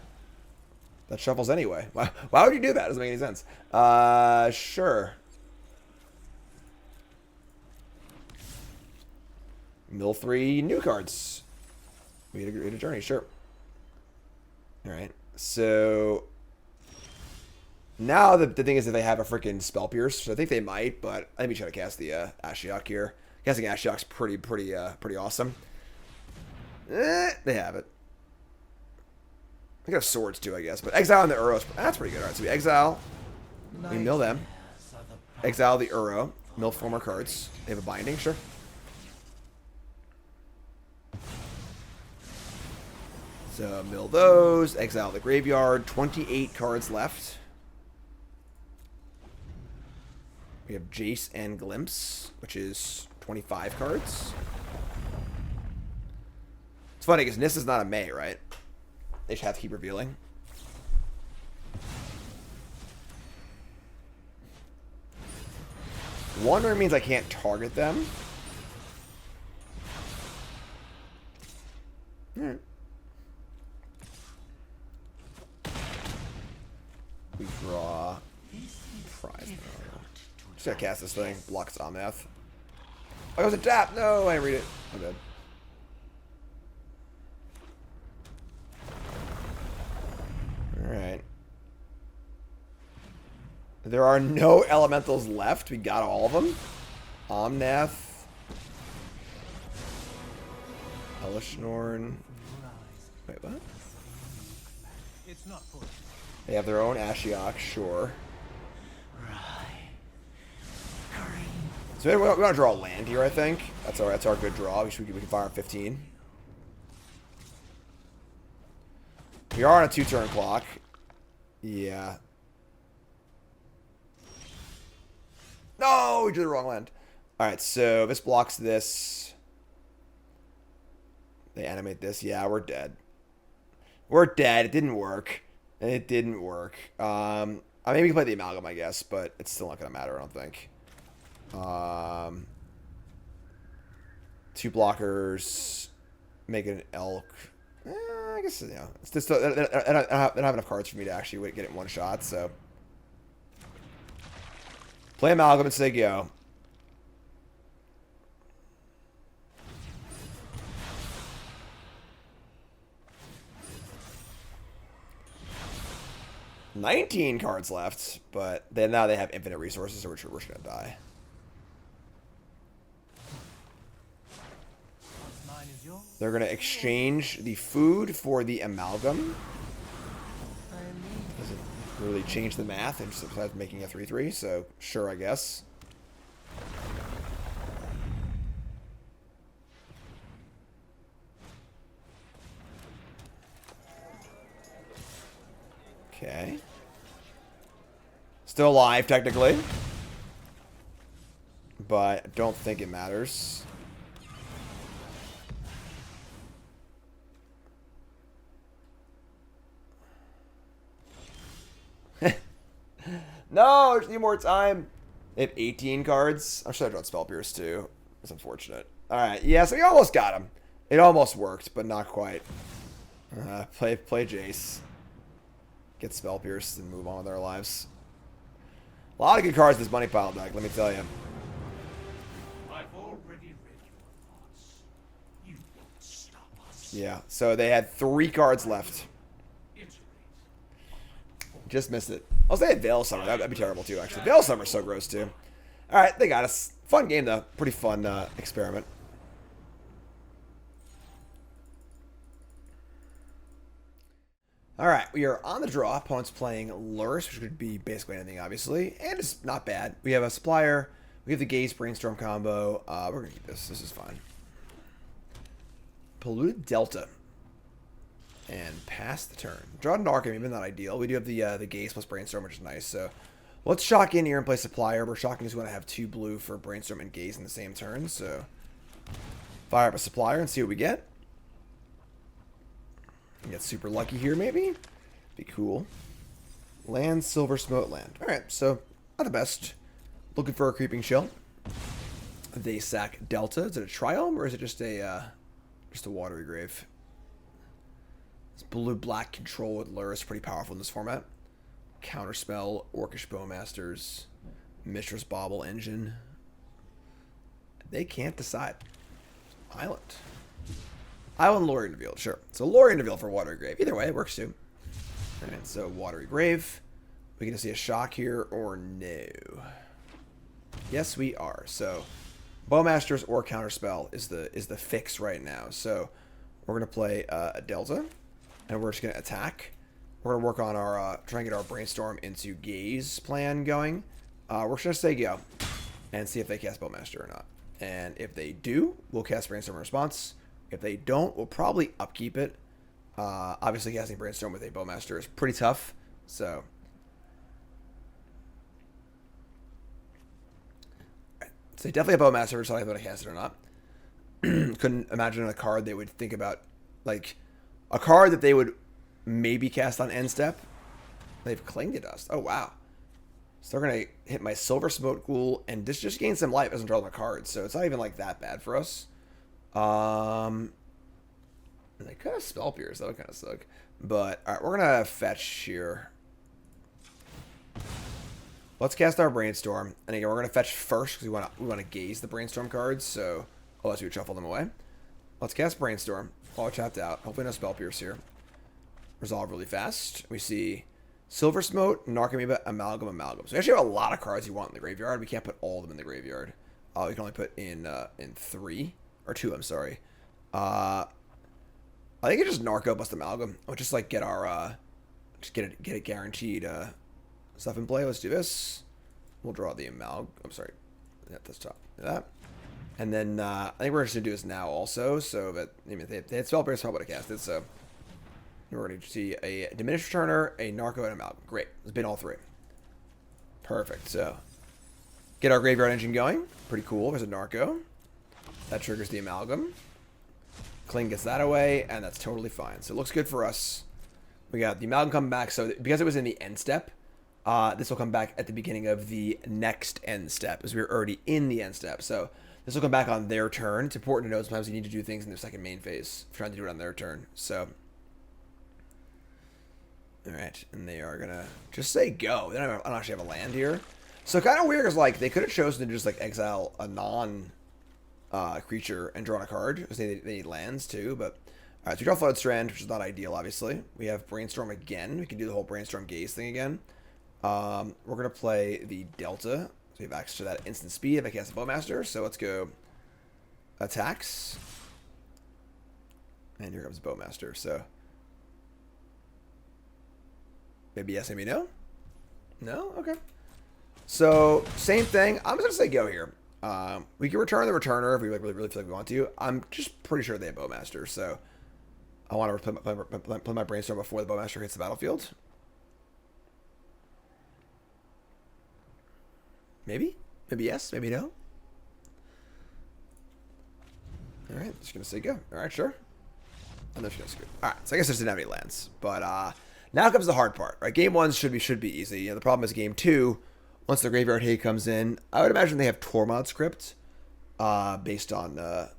That shuffles anyway. Why would you do that? Doesn't make any sense. Sure. Mill 3 new cards. We had a journey, sure. Alright. So now the thing is that they have a freaking Spell Pierce. So I think they might, but I think we try to cast the Ashiok here. Casting Ashiok's pretty awesome. They have it. They got swords too, I guess. But exile and the Uros. That's pretty good. Alright, so we exile. We mill them. Exile the Uro. Mill 4 more cards. They have a binding, sure. So mill those. Exile the graveyard. 28 cards left. We have Jace and Glimpse, which is 25 cards. It's funny because Nissa's not a May, right? They just have to keep revealing. Wandering means I can't target them. Alright. We draw Prized. Just gotta cast this thing. Blocks Omnath. Oh, it was a tap! No, I didn't read it. I'm dead. Alright. There are no elementals left. We got all of them. Omnath. Elishnorn. Wait, what? They have their own Ashiok, sure. So we want to draw a land here, I think. That's our good draw. We can fire on 15. We are on a 2-turn clock. Yeah. No, we drew the wrong land. Alright, so this blocks this. They animate this. Yeah, we're dead. We're dead. It didn't work. It didn't work. I mean, we can play the Amalgam, I guess, but it's still not going to matter, I don't think. 2 blockers, make an elk. I guess, you know, it's just, I don't have enough cards for me to actually get it in one shot, so. Play Amalgam and say go. $19 cards left, but now they have infinite resources, so we're just going to die. They're going to exchange the food for the Amalgam. Doesn't really change the math, and just besides making a 3/3, so sure, I guess. Okay. Still alive, technically. But I don't think it matters. No, I just need more time. They have 18 cards. I'm sure I drawn Spell Pierce too. It's unfortunate. Alright, yeah, so we almost got him. It almost worked, but not quite. Play Jace. Get Spell Pierce and move on with our lives. A lot of good cards in this money pile deck, let me tell you. I've already read your thoughts. You won't stop us. Yeah, so they had 3 cards left. Just missed it. I'll say Veil Summer. That'd be terrible too, actually. Veil Summer's so gross too. Alright, they got us. Fun game though. Pretty fun experiment. Alright, we are on the draw. Opponent's playing Lurrus, which could be basically anything, obviously. And it's not bad. We have a Supplier. We have the Gaze Brainstorm combo. We're going to keep this. This is fine. Polluted Delta. And pass the turn. Draw Narcomoeba, not ideal. We do have the Gaze plus Brainstorm, which is nice. So let's shock in here and play Supplier. We're shocking is going to have 2 blue for Brainstorm and Gaze in the same turn. So fire up a Supplier and see what we get. Get super lucky here, maybe. Be cool. Land, Silversmote, land. Alright, so not the best. Looking for a Creeping Chill. They sack Delta. Is it a Triome or is it just a Watery Grave? This blue-black control with Lurrus, pretty powerful in this format. Counterspell, Orcish Bowmasters, Mistress Bauble Engine. They can't decide. Island. Island, Lorien Revealed, sure. So Lorien Revealed for Watery Grave. Either way, it works too. Alright, so Watery Grave. We gonna see a shock here or no? Yes, we are. So Bowmasters or Counterspell is the fix right now. So we're gonna play a Delta. And we're just going to attack. We're going to work on our, try and get our Brainstorm into Gaze plan going. We're just going to say go. And see if they cast Bowmaster or not. And if they do, we'll cast Brainstorm in response. If they don't, we'll probably upkeep it. Obviously, casting Brainstorm with a Bowmaster is pretty tough. So. So definitely a Bowmaster. We're just not able to cast it or not. Couldn't imagine a card they would think about, like, a card that they would maybe cast on end step. They've Cling to Dust. Oh, wow. So they're going to hit my Silversmote Ghoul and this just gain some life. Doesn't draw my cards. So it's not even like that bad for us. And they could have Spell Pierce. That would kind of suck. But, alright, we're going to fetch here. Let's cast our Brainstorm. And again, we're going to fetch first because we want to Gaze the Brainstorm cards. So, unless we shuffle them away. Let's cast Brainstorm. All tapped out. Hopefully no Spell Pierce here. Resolve really fast. We see Silversmote, Narcomoeba, Amalgam, Amalgam. So we actually have a lot of cards you want in the graveyard. We can't put all of them in the graveyard. We can only put in 3. Or 2, I'm sorry. I think it's just Narco plus Amalgam. We'll just like get our just get it guaranteed stuff in play. Let's do this. We'll draw the Amalgam. I'm sorry. At the top. Do that. And then I think we're just going to do this now also, so that, I mean, they had Spell Pierce, probably would have cast it, so we're going to see a Diminished Returner, a Narco, and a Amalgam. Great. It's been all 3. Perfect. So, get our Graveyard Engine going. Pretty cool. There's a Narco. That triggers the Amalgam. Cling gets that away, and that's totally fine. So, it looks good for us. We got the Amalgam coming back, so because it was in the end step, This will come back at the beginning of the next end step, as we're already in the end step. So this will come back on their turn. It's important to know sometimes you need to do things in their second main phase, trying to do it on their turn. So, all right, and they are gonna just say go. They don't actually have a land here, so kind of weird because like they could have chosen to just like exile a non creature and draw a card because they need lands too. But all right, so we draw Flooded Strand, which is not ideal, obviously. We have Brainstorm again. We can do the whole Brainstorm Gaze thing again. We're going to play the Delta. So we have access to that instant speed if I cast a Bowmaster. So let's go attacks. And here comes Bowmaster. So maybe yes, maybe no. No? Okay. So same thing. I'm just going to say go here. We can return the Returner if we like really feel like we want to. I'm just pretty sure they have Bowmaster. So I want to play my Brainstorm before the Bowmaster hits the battlefield. Maybe? Maybe yes, maybe no. Alright, just gonna say go. Alright, sure. I'm just gonna screw. Alright, so I guess there's didn't have any lands. But now comes the hard part. Right? Game 1 should be easy. You know, the problem is game 2, once the Graveyard Hate comes in, I would imagine they have Tormod script. Based on them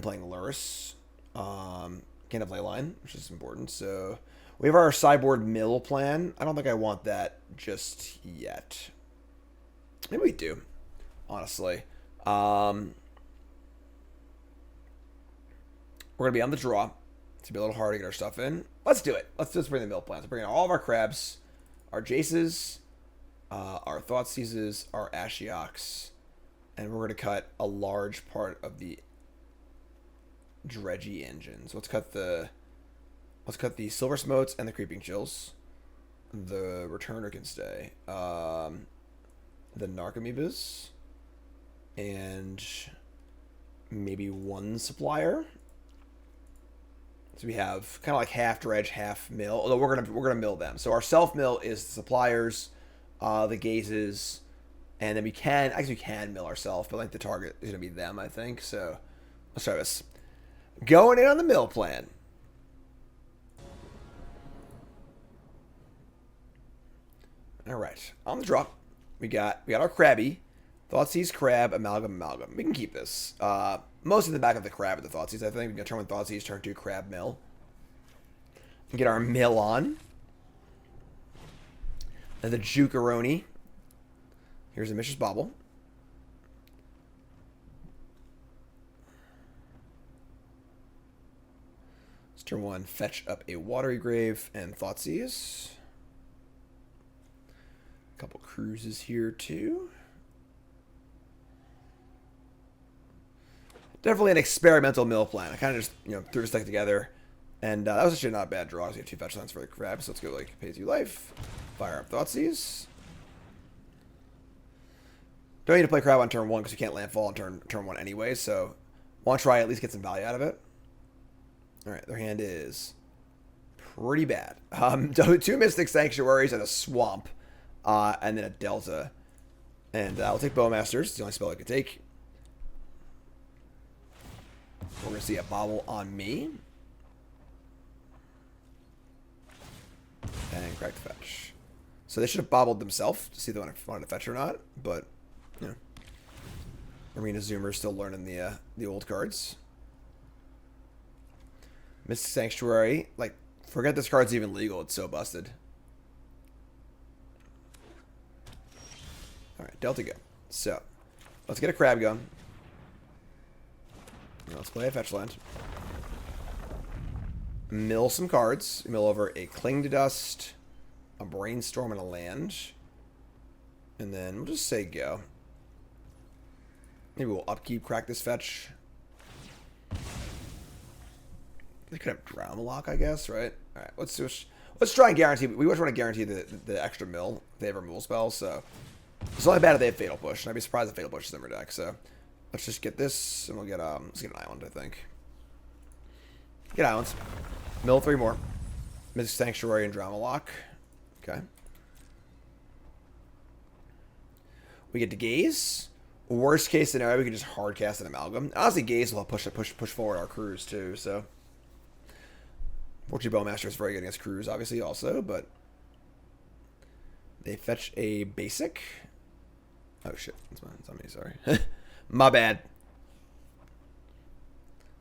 playing Lurrus. Can't have Leyline, which is important, so we have our sideboard mill plan. I don't think I want that just yet. Maybe we do, honestly. We're going to be on the draw. It's going to be a little hard to get our stuff in. Let's do it. Let's bring the mill plan. So bring in all of our crabs, our Jaces, our Thoughtseizes, our Ashioks, and we're going to cut a large part of the Dredgy engines. Let's cut the Silversmotes and the Creeping Chills. The Returner can stay. The Narcomoebas. And maybe one Supplier. So we have kind of like half Dredge, half mill. Although we're gonna mill them. So our self mill is the Suppliers, the Gazes, and then we can mill ourselves, but like the target is gonna be them, I think. So let's try this. Going in on the mill plan. All right, on the drop, we got our Crabby, Thoughtseize, Crab, Amalgam. We can keep this. Most in the back of the Crab at the Thoughtseize, I think. We can turn 1 Thoughtseize, turn 2 Crab, mill. And get our mill on. And the Jukeroni. Here's a Mishra's Bauble. Let's turn 1, fetch up a Watery Grave and Thoughtseize. A couple cruises here too. Definitely an experimental mill plan. I kind of just threw this deck together, and that was actually not a bad draw. We have 2 fetch lands for the crab, so let's go like pay 2 life, fire up Thoughtseize. Don't need to play crab on turn 1 because you can't landfall on turn 1 anyway. So want to try at least get some value out of it. All right, their hand is pretty bad. 2 Mystic Sanctuaries and a Swamp. And then a Delta. And I'll take Bowmasters. It's the only spell I could take. We're going to see a Bobble on me. And crack the fetch. So they should have bobbled themselves to see if they wanted to fetch or not. But, Arena Zoomer's still learning the old cards. Mystic Sanctuary. Like, forget this card's even legal. It's so busted. Alright, Delta go. So, let's get a crab going. Now let's play a fetch land. Mill some cards. Mill over a Cling to Dust, a Brainstorm, and a land. And then we'll just say go. Maybe we'll upkeep, crack this fetch. They could have Drownlock, I guess, right? Alright, let's try and guarantee. We always want to guarantee the extra mill if they have removal spells, so. It's only bad if they have Fatal Push, and I'd be surprised if Fatal Push is in their deck, so let's just get this, and we'll get let's get an island, I think. Get islands. Mill 3 more. Mystic Sanctuary and Drama Lock. Okay. We get to Gaze. Worst case scenario, we can just hard cast an Amalgam. Honestly, Gaze will push forward our crews too, so Fortunately, Bowmaster is very good against crews, obviously, also, but they fetch a basic. Oh, shit. It's on me, sorry. My bad.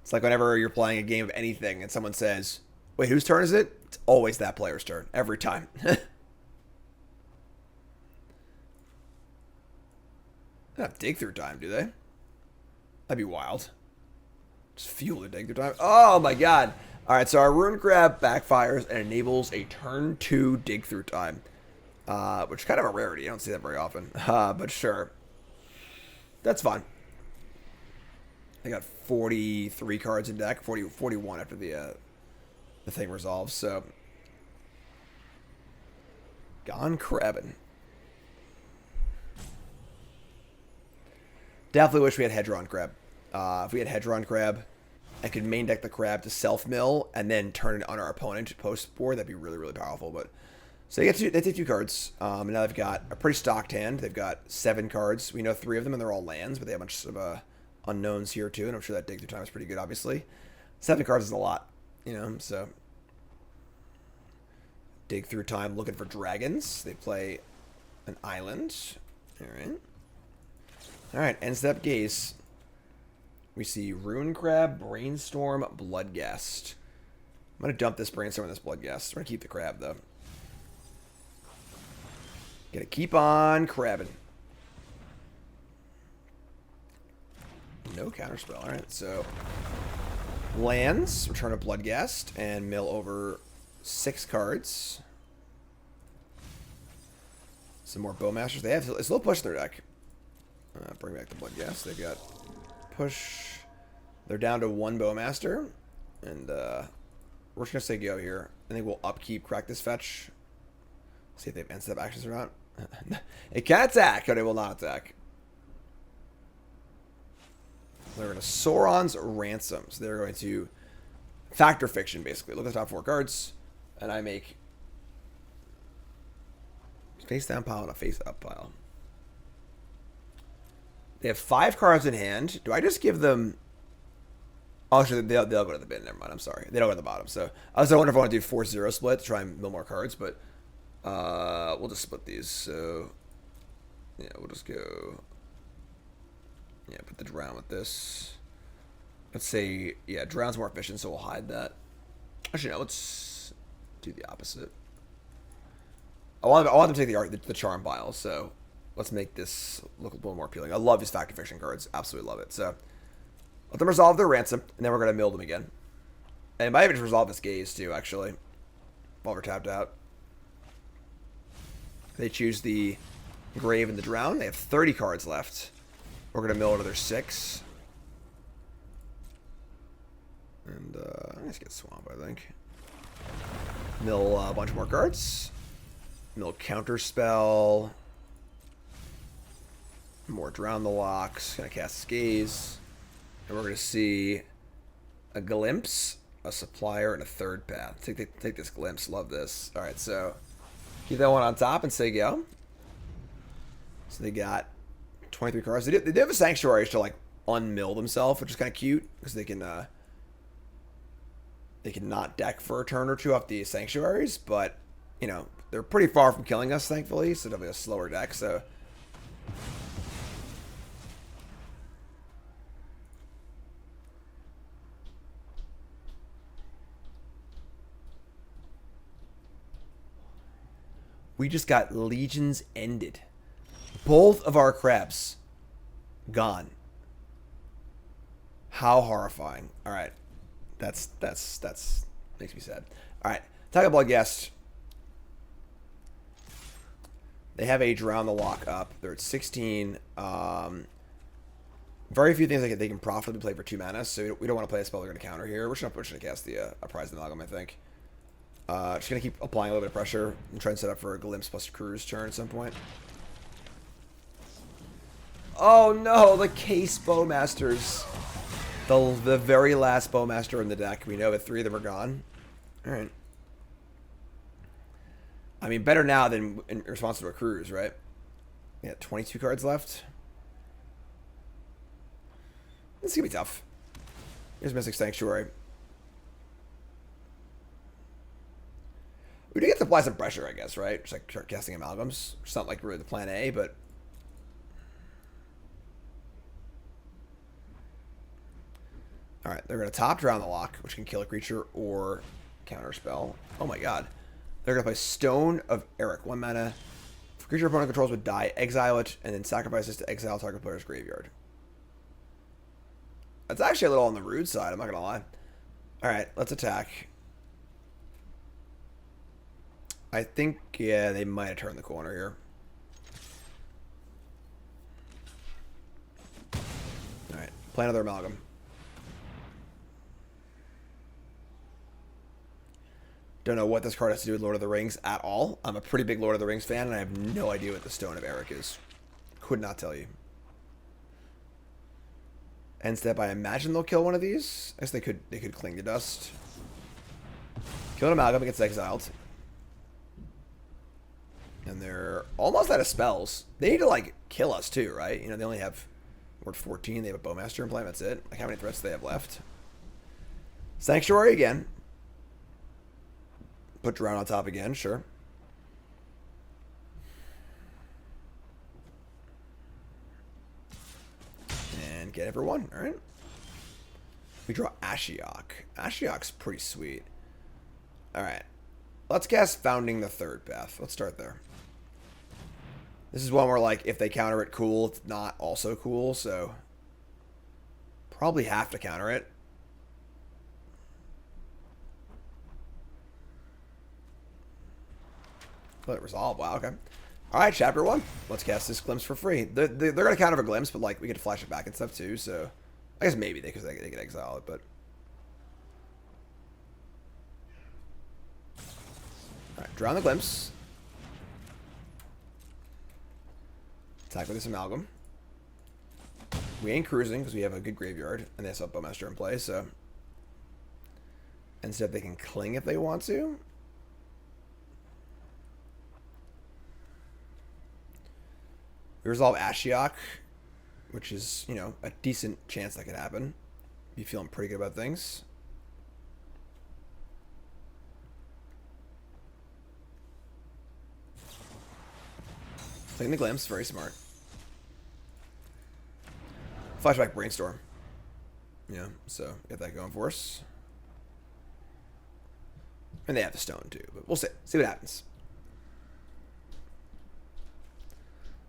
It's like whenever you're playing a game of anything and someone says, wait, whose turn is it? It's always that player's turn. Every time. They don't have dig through time, do they? That'd be wild. Just fuel the dig through time. Oh my god. Alright, so our Rune Crab backfires and enables a turn 2 dig through time. Which is kind of a rarity. I don't see that very often. But sure. That's fine. I got 43 cards in deck. 41 after the thing resolves, so. Gone crabbing. Definitely wish we had Hedron Crab. If we had Hedron Crab, I could main deck the Crab to self-mill and then turn it on our opponent post-board. That'd be really, really powerful. But so they take 2 cards. And now they've got a pretty stocked hand. They've got 7 cards. We know 3 of them, and they're all lands, but they have a bunch of unknowns here, too. And I'm sure that dig through time is pretty good, obviously. 7 cards is a lot, you know, so. Dig through time looking for dragons. They play an island. All right. All right, end step Gaze. We see Rune Crab, Brainstorm, Bloodghast. I'm going to dump this Brainstorm and this Bloodghast. We're going to keep the Crab, though. Gotta keep on crabbing. No counterspell. All right, so lands, return a Bloodghast, and mill over 6 cards. Some more Bowmasters. They have a little push in their deck. Bring back the Bloodghast. They've got push. They're down to 1 Bowmaster. And we're just going to say go here. I think we'll upkeep, crack this fetch. See if they have end step actions or not. It can attack, but it will not attack. They're going to Sauron's Ransom. So they're going to Factor Fiction, basically. Look at the top 4 cards. And I make face down pile and a face up pile. They have 5 cards in hand. Do I just give them... Oh, actually, they'll go to the bin. Never mind. I'm sorry. They don't go to the bottom. So I was wondering if I want to do 4-0 split to try and mill more cards, but we'll just split these. So yeah, we'll just go. Yeah, put the drown with this. Let's say, yeah, drown's more efficient, so we'll hide that. Actually, no, let's do the opposite. I want them to take the charm pile, so let's make this look a little more appealing. I love these Factor Fiction cards. Absolutely love it. So let them resolve their ransom, and then we're going to mill them again. And it might even just resolve this Gaze, too, actually, while we're tapped out. They choose the Grave and the Drown. They have 30 cards left. We're going to mill another 6. And I'm going to get Swamp, I think. Mill a bunch more cards. Mill Counterspell. More Drown the Locks. Going to cast Gaze. And we're going to see a Glimpse, a Supplier, and a Third Path. Take this Glimpse. Love this. All right, so keep that one on top and say go. So they got 23 cards. They do have a Sanctuary to like unmill themselves, which is kind of cute because they can not deck for a turn or 2 off the Sanctuaries, but you know they're pretty far from killing us, thankfully. So definitely a slower deck. So. We just got Legions ended. Both of our crabs gone. How horrifying. All right. That's makes me sad. All right. Talk about Bloodghast. They have a Drown the Lock up. They're at 16. Very few things they can profitably play for 2 mana, so we don't want to play a spell they're going to counter here. We're just going to cast the Prized Amalgam, I think. Just going to keep applying a little bit of pressure and try and set up for a Glimpse plus Cruise turn at some point. Oh no, the Case Bowmasters. The very last Bowmaster in the deck. We know that 3 of them are gone. Alright. I mean, better now than in response to a Cruise, right? Yeah, 22 cards left. This is going to be tough. Here's Mystic Sanctuary. apply some pressure, I guess, right? Just like start casting amalgams. It's not like really the plan A, but all right, they're gonna top Drown the Lock, which can kill a creature or counterspell. Oh my god, they're gonna play Stone of Eric, 1 mana. If a creature opponent controls would die, exile it, and then sacrifice this to exile target player's graveyard. That's actually a little on the rude side. I'm not gonna lie. All right, let's attack. I think, yeah, they might have turned the corner here. All right, play another amalgam. Don't know what this card has to do with Lord of the Rings at all. I'm a pretty big Lord of the Rings fan, and I have no idea what the Stone of Eric is. Could not tell you. End step, I imagine they'll kill one of these. I guess they could cling to dust. Kill an amalgam, it gets exiled. And they're almost out of spells. They need to, like, kill us too, right? You know, they only have Word 14. They have a Bowmaster in play. That's it. Like, how many threats do they have left? Sanctuary again. Put Drown on top again, sure. And get everyone, all right? We draw Ashiok. Ashiok's pretty sweet. All right. Let's cast Founding the Third Path. Let's start there. This is one where, like, if they counter it, cool. It's not also cool, so probably have to counter it. Let it resolve. Wow, okay. All right, chapter 1. Let's cast this Glimpse for free. They're going to counter a Glimpse, but, like, we get to flash it back and stuff, too, so I guess maybe they could exile it, but all right, draw on the Glimpse. Attack with this Amalgam. We ain't cruising because we have a good graveyard, and they have Bowmaster in play, so instead they can cling if they want to. We resolve Ashiok, which is, you know, a decent chance that could happen. Be feeling pretty good about things. Playing the Glimpse, very smart. Flashback Brainstorm. Yeah, so get that going for us. And they have the Stone too, but we'll see. See what happens.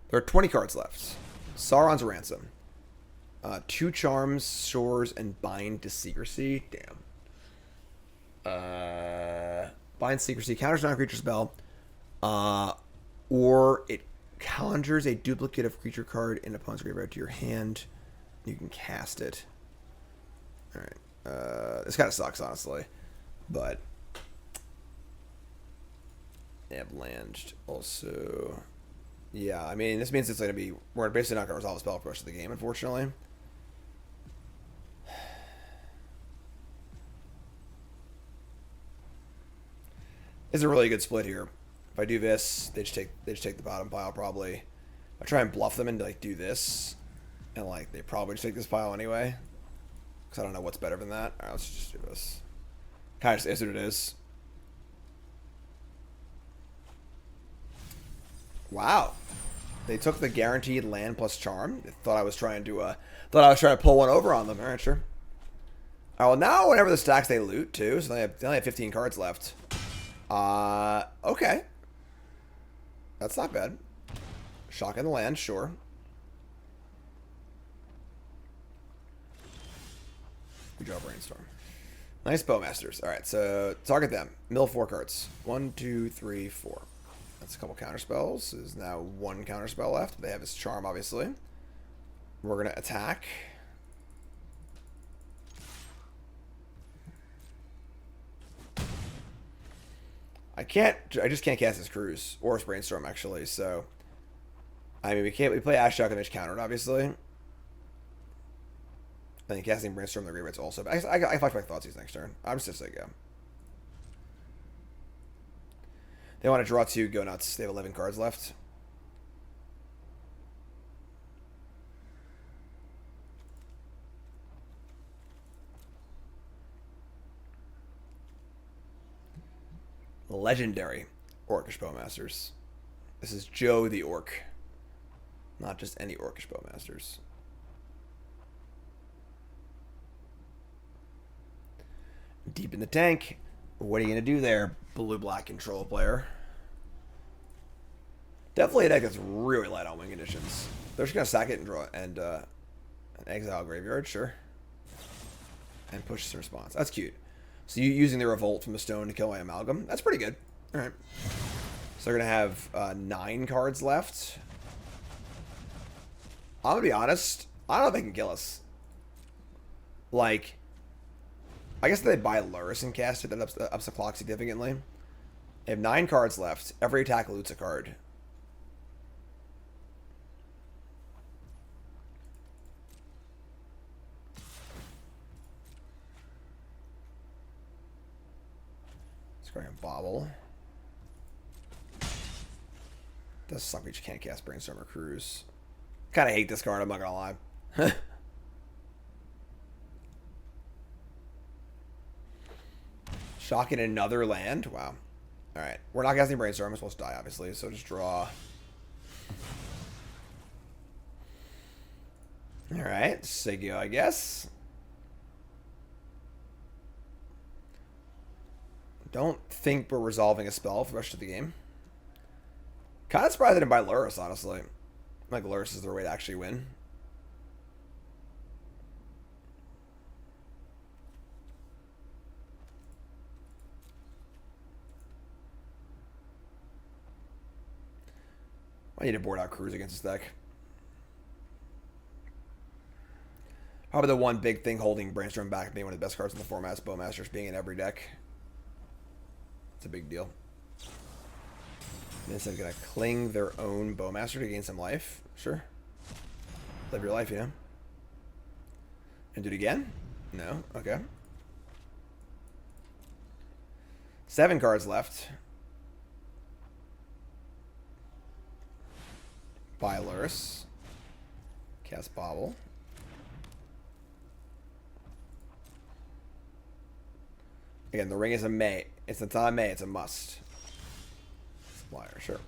There are 20 cards left. Sauron's Ransom. 2 Charms, Shores, and Bind to Secrecy. Damn. Bind Secrecy. Counters non-creature spell. Or it conjures a duplicate of creature card in opponent's graveyard to your hand. You can cast it. Alright. This kind of sucks, honestly. But Avalanche also. Yeah, I mean, this means it's going to be... We're basically not going to resolve the spell for the rest of the game, unfortunately. It's a really good split here. If I do this, they just take the bottom pile, probably. I try and bluff them into, like, do this. And, like, they probably just take this pile anyway. Because I don't know what's better than that. Alright, let's just do this. Kind of just is what it is. Wow. They took the guaranteed land plus charm. They thought I was trying to pull one over on them. Alright, sure. Alright, well now whenever the stacks they loot too, so they only have 15 cards left. Okay. That's not bad. Shock in the land, sure. We draw Brainstorm. Nice Bowmasters. Alright, so target them. Mill 4 cards. 1, 2, 3, 4. That's a couple counter spells. There's now 1 counter spell left. They have his charm, obviously. We're gonna attack. I just can't cast his Cruise or his Brainstorm actually. So, I mean, we play Ashiok and it's countered, obviously. I think casting Brainstorm in the graveyard's also. But I flash my Thoughtseize next turn. I'm just gonna go. They want to draw 2, go nuts. They have 11 cards left. Legendary. Orcish Bowmasters. This is Joe the Orc. Not just any Orcish Bowmasters. Deep in the tank. What are you going to do there, blue-black control player? Definitely a deck that's really light on win conditions. They're just going to sack it and draw and an exile graveyard, sure. And push some response. That's cute. So you using the revolt from the stone to kill my amalgam. That's pretty good. Alright. So they're going to have 9 cards left. I'm going to be honest. I don't know if they can kill us. Like, I guess they buy Lurrus and cast it. That ups the clock significantly. They have 9 cards left. Every attack loots a card. Scoring a bobble. Does suck we just can't cast Brainstorm or Cruise. Kind of hate this card, I'm not gonna lie. Shocking another land? Wow. Alright. We're not casting Brainstorm. I'm supposed to die, obviously. So just draw. Alright. Sigio, I guess. Don't think we're resolving a spell for the rest of the game. Kind of surprised they didn't buy Lurrus, honestly. Like, Lurrus is their way to actually win. I need to board out Cruise against this deck. Probably the one big thing holding Brainstorm back being one of the best cards in the format is Bowmasters being in every deck. It's a big deal. And they're going to cling their own Bowmaster to gain some life. Sure. Live your life, you know. And do it again? No? Okay. 7 cards left. Buy Lurrus. Cast Bobble. Again, the ring is a May. It's not a May, it's a must. Supplier, sure.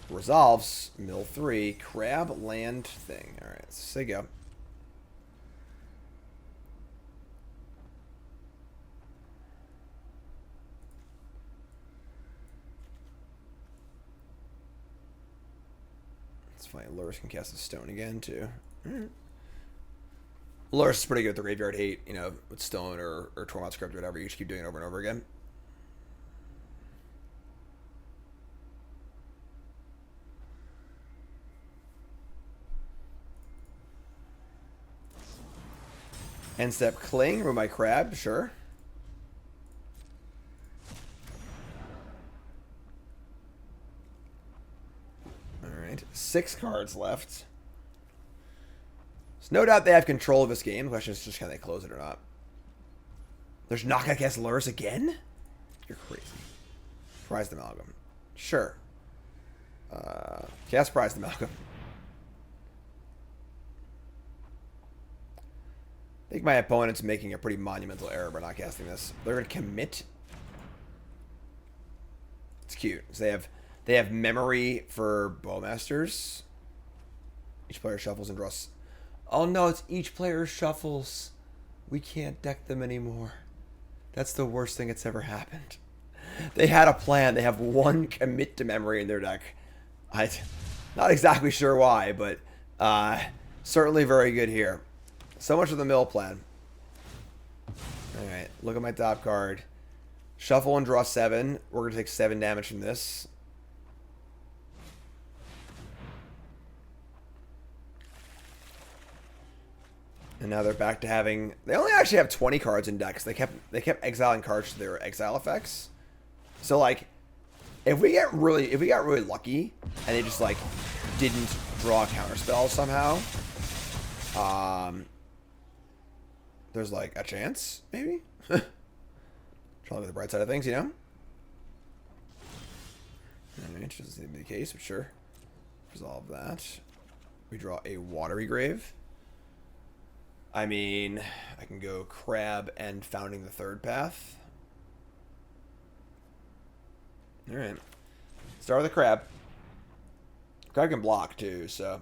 Resolves. Mill 3. Crab land thing. Alright, so go. It's fine. Lurrus can cast a stone again, too. Alright. Lurrus is pretty good with the graveyard hate, you know, with stone or Tormod script or whatever. You just keep doing it over and over again. End step Cling, remove my crab, sure. Alright, 6 cards left. So no doubt they have control of this game. The question is just can they close it or not. There's not going to cast Lurrus again? You're crazy. Prized Amalgam. Sure. Cast Prized Amalgam. I think my opponent's making a pretty monumental error by not casting this. They're going to commit. It's cute. So they have memory for Bowmasters. Each player shuffles and draws. Oh no, it's each player shuffles. We can't deck them anymore. That's the worst thing that's ever happened. They had a plan. They have 1 commit to memory in their deck. I'm not exactly sure why, but certainly very good here. So much for the mill plan. Alright, look at my top card. Shuffle and draw 7. We're going to take 7 damage from this. And now they're back to having... They only actually have 20 cards in decks. They kept exiling cards to their exile effects. So, like, if we got really lucky and they just, like, didn't draw a counterspell somehow, there's, like, a chance, maybe? Try to look at the bright side of things, you know? Alright, doesn't seem to be the case, but sure. Resolve that. We draw a Watery Grave. I mean, I can go Crab and Founding the Third Path. Alright. Start with the Crab. Crab can block too, so.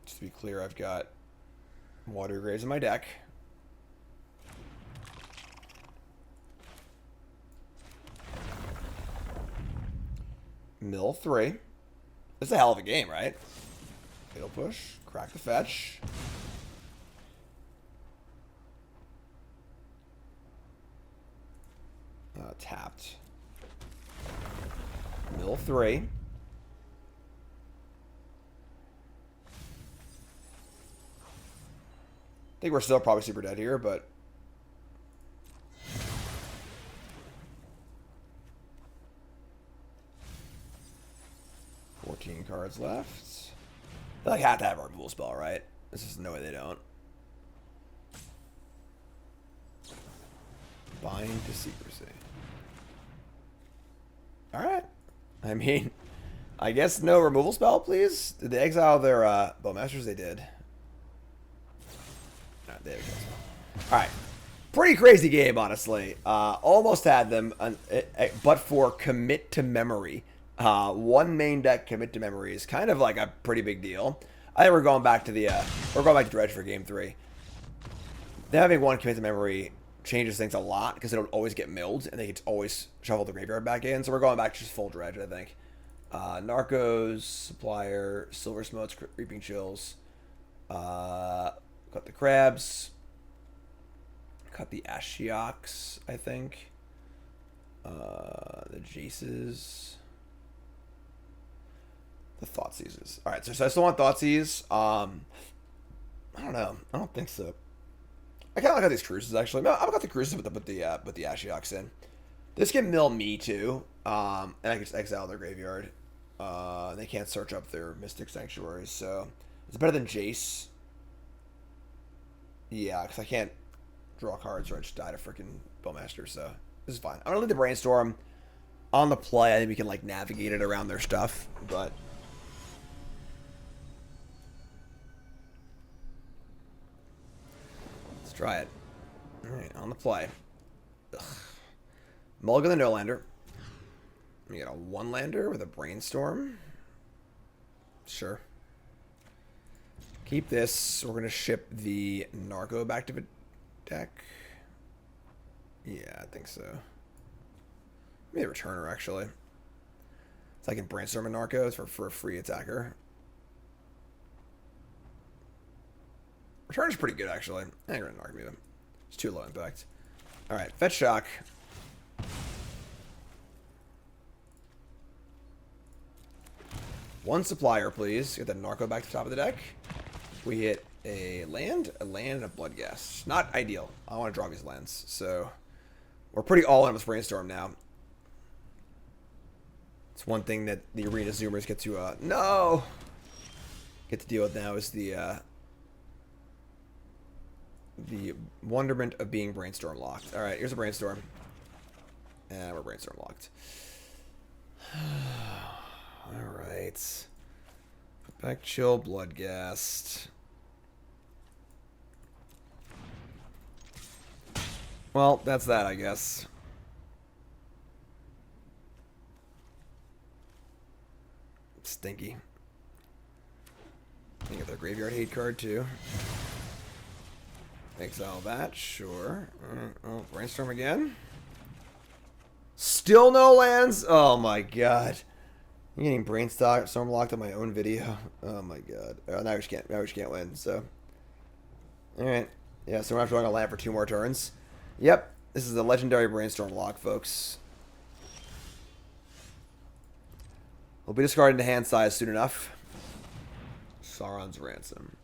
Just to be clear, I've got Watery Graves in my deck. Mill 3. This is a hell of a game, right? Fatal Push. Crack the fetch. Tapped. Mill 3. I think we're still probably super dead here, but... cards left. They like have to have a removal spell, right? There's just no way they don't. Bind to Secrecy. Alright. I mean, I guess no removal spell, please? Did they exile their Bowmasters? They did. No, they didn't exile. Alright. Pretty crazy game, honestly. Almost had them, but for Commit to Memory. One main deck Commit to Memory is kind of like a pretty big deal. I think we're going back to Dredge for game 3. Them having one Commit to Memory changes things a lot because it'll always get milled and they could always shuffle the graveyard back in. So we're going back to just full Dredge, I think. Narcos, Supplier, Silversmote, Reaping Chills. Cut the Crabs. Cut the Ashioks, I think. The Jaces. The Thoughtseizes. Alright, so I still want Thoughtseize. I don't know. I don't think so. I kind of like these cruises, actually. No, I've got the cruises with the Ashioks in. This can mill me, too. And I can just exile their graveyard. They can't search up their Mystic Sanctuaries, so... It's better than Jace. Yeah, because I can't draw cards or I just die to freaking Bowmaster, so... This is fine. I'm going to leave the Brainstorm on the play. I think we can, like, navigate it around their stuff, but... Try it. Alright, on the play. Ugh. Mulligan the No-Lander. We got a 1-lander with a Brainstorm. Sure. Keep this. We're going to ship the Narco back to the deck. Yeah, I think so. Maybe a Returner, actually. So I can Brainstorm a Narco for a free attacker. Return is pretty good, actually. I ain't gonna Narcomoeba. It's too low impact. Alright, Fetch Shock. One Supplier, please. Get the Narco back to the top of the deck. We hit a land, and a Bloodghast. Not ideal. I want to draw these lands, so... We're pretty all in with Brainstorm now. It's one thing that the Arena Zoomers get to, no! Get to deal with now is the wonderment of being Brainstorm locked. Alright, here's a Brainstorm. And we're Brainstorm locked. Alright. Put back Chill, Bloodghast. Well, that's that, I guess. Stinky. You get their Graveyard Hate card, too. Exile that, sure. Oh, Brainstorm again. Still no lands? Oh my god. I'm getting Brainstorm locked on my own video. Oh my god. Now we just can't win, so. Alright. Yeah, so we're not drawing a land for 2 more turns. Yep. This is a legendary Brainstorm lock, folks. We'll be discarding the hand size soon enough. Sauron's Ransom.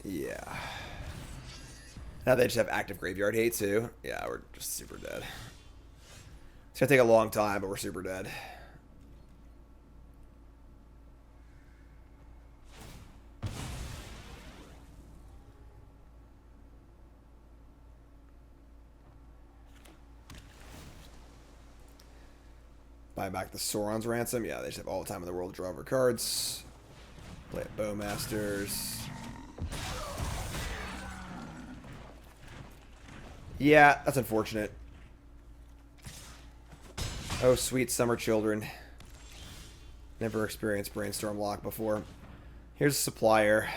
Yeah. Now they just have active Graveyard Hate, too. Yeah, we're just super dead. It's gonna take a long time, but we're super dead. Buy back the Sauron's Ransom. Yeah, they just have all the time in the world to draw over cards. Play at Bowmasters. Yeah, that's unfortunate. Oh, sweet summer children. Never experienced Brainstorm lock before. Here's a Supplier.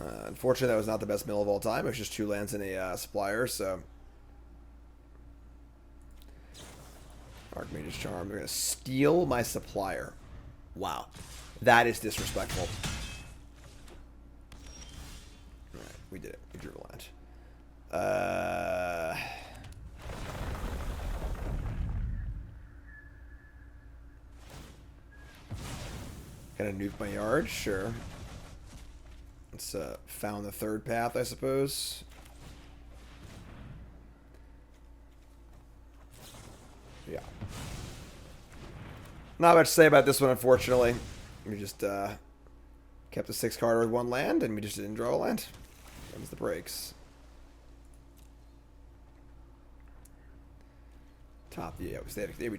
Unfortunately, that was not the best mill of all time. It was just 2 lands and a Supplier, so... Archmage's Charm. They're going to steal my Supplier. Wow. That is disrespectful. Alright, we did it. We drew a land. Gonna nuke my yard? Sure. Let's found the third path, I suppose. Yeah. Not much to say about this one, unfortunately. We just kept a 6-card with 1 land, and we just didn't draw a land. That was the breaks. Top, yeah, we just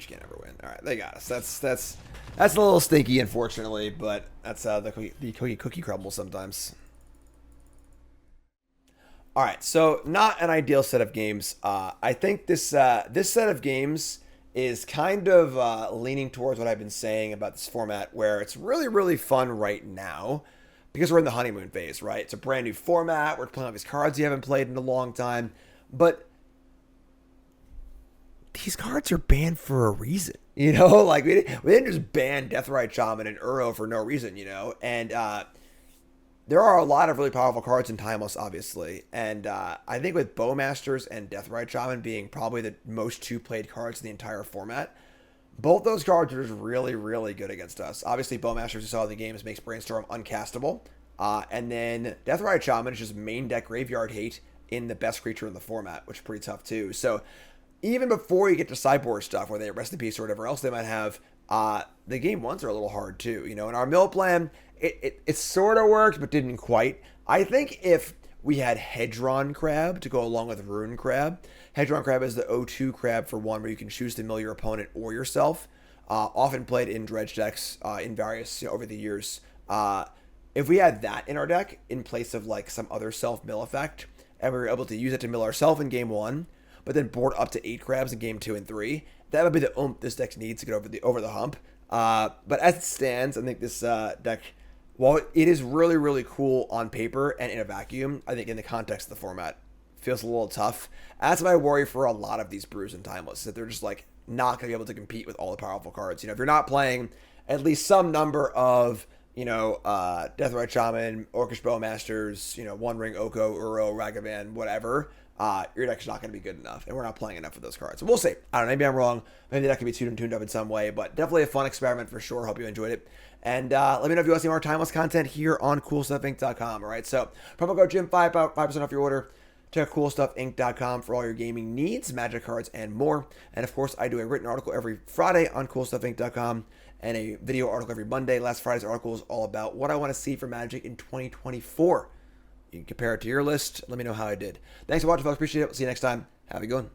can't ever win. All right, they got us. That's a little stinky, unfortunately, but that's the cookie crumbles sometimes. All right, so not an ideal set of games. I think this set of games is kind of leaning towards what I've been saying about this format, where it's really, really fun right now because we're in the honeymoon phase, right? It's a brand new format. We're playing all these cards you haven't played in a long time, but these cards are banned for a reason, you know? Like, we didn't just ban Deathrite Shaman and Uro for no reason, you know? And there are a lot of really powerful cards in Timeless, obviously. And I think with Bowmasters and Deathrite Shaman being probably the most 2-played cards in the entire format, both those cards are just really, really good against us. Obviously, Bowmasters, you saw in the games, makes Brainstorm uncastable. And then Deathrite Shaman is just main deck graveyard hate in the best creature in the format, which is pretty tough too. So even before you get to sideboard stuff, where they rest in peace or whatever else they might have, the game ones are a little hard too. You know, in our mill plan, it sort of worked, but didn't quite. I think if we had Hedron Crab to go along with Rune Crab, Hedron Crab is the O2 crab for 1, where you can choose to mill your opponent or yourself. Often played in Dredge decks in various, you know, over the years. If we had that in our deck in place of like some other self-mill effect, and we were able to use it to mill ourselves in game 1, but then board up to 8 crabs in game 2 and 3, that would be the oomph this deck needs to get over the hump. But as it stands, I think this deck, while it is really, really cool on paper and in a vacuum, I think in the context of the format, feels a little tough. That's my worry for a lot of these brews and Timeless, that they're just like not going to be able to compete with all the powerful cards. You know, if you're not playing at least some number of, you know, Deathrite Shaman, Orcish Bowmasters, you know, One Ring Oko, Uro, Ragavan, whatever, your deck's not going to be good enough, and we're not playing enough of those cards. So we'll see. I don't know, maybe I'm wrong. Maybe the deck can be tuned up in some way, but definitely a fun experiment for sure. Hope you enjoyed it. And let me know if you want to see more Timeless content here on CoolStuffInc.com. All right, so promo code Jim5, 5% off your order. Check CoolStuffInc.com for all your gaming needs, Magic cards, and more. And of course, I do a written article every Friday on CoolStuffInc.com and a video article every Monday. Last Friday's article is all about what I want to see for Magic in 2024. You can compare it to your list. Let me know how I did. Thanks for watching, folks. Appreciate it. We'll see you next time. Have a good one.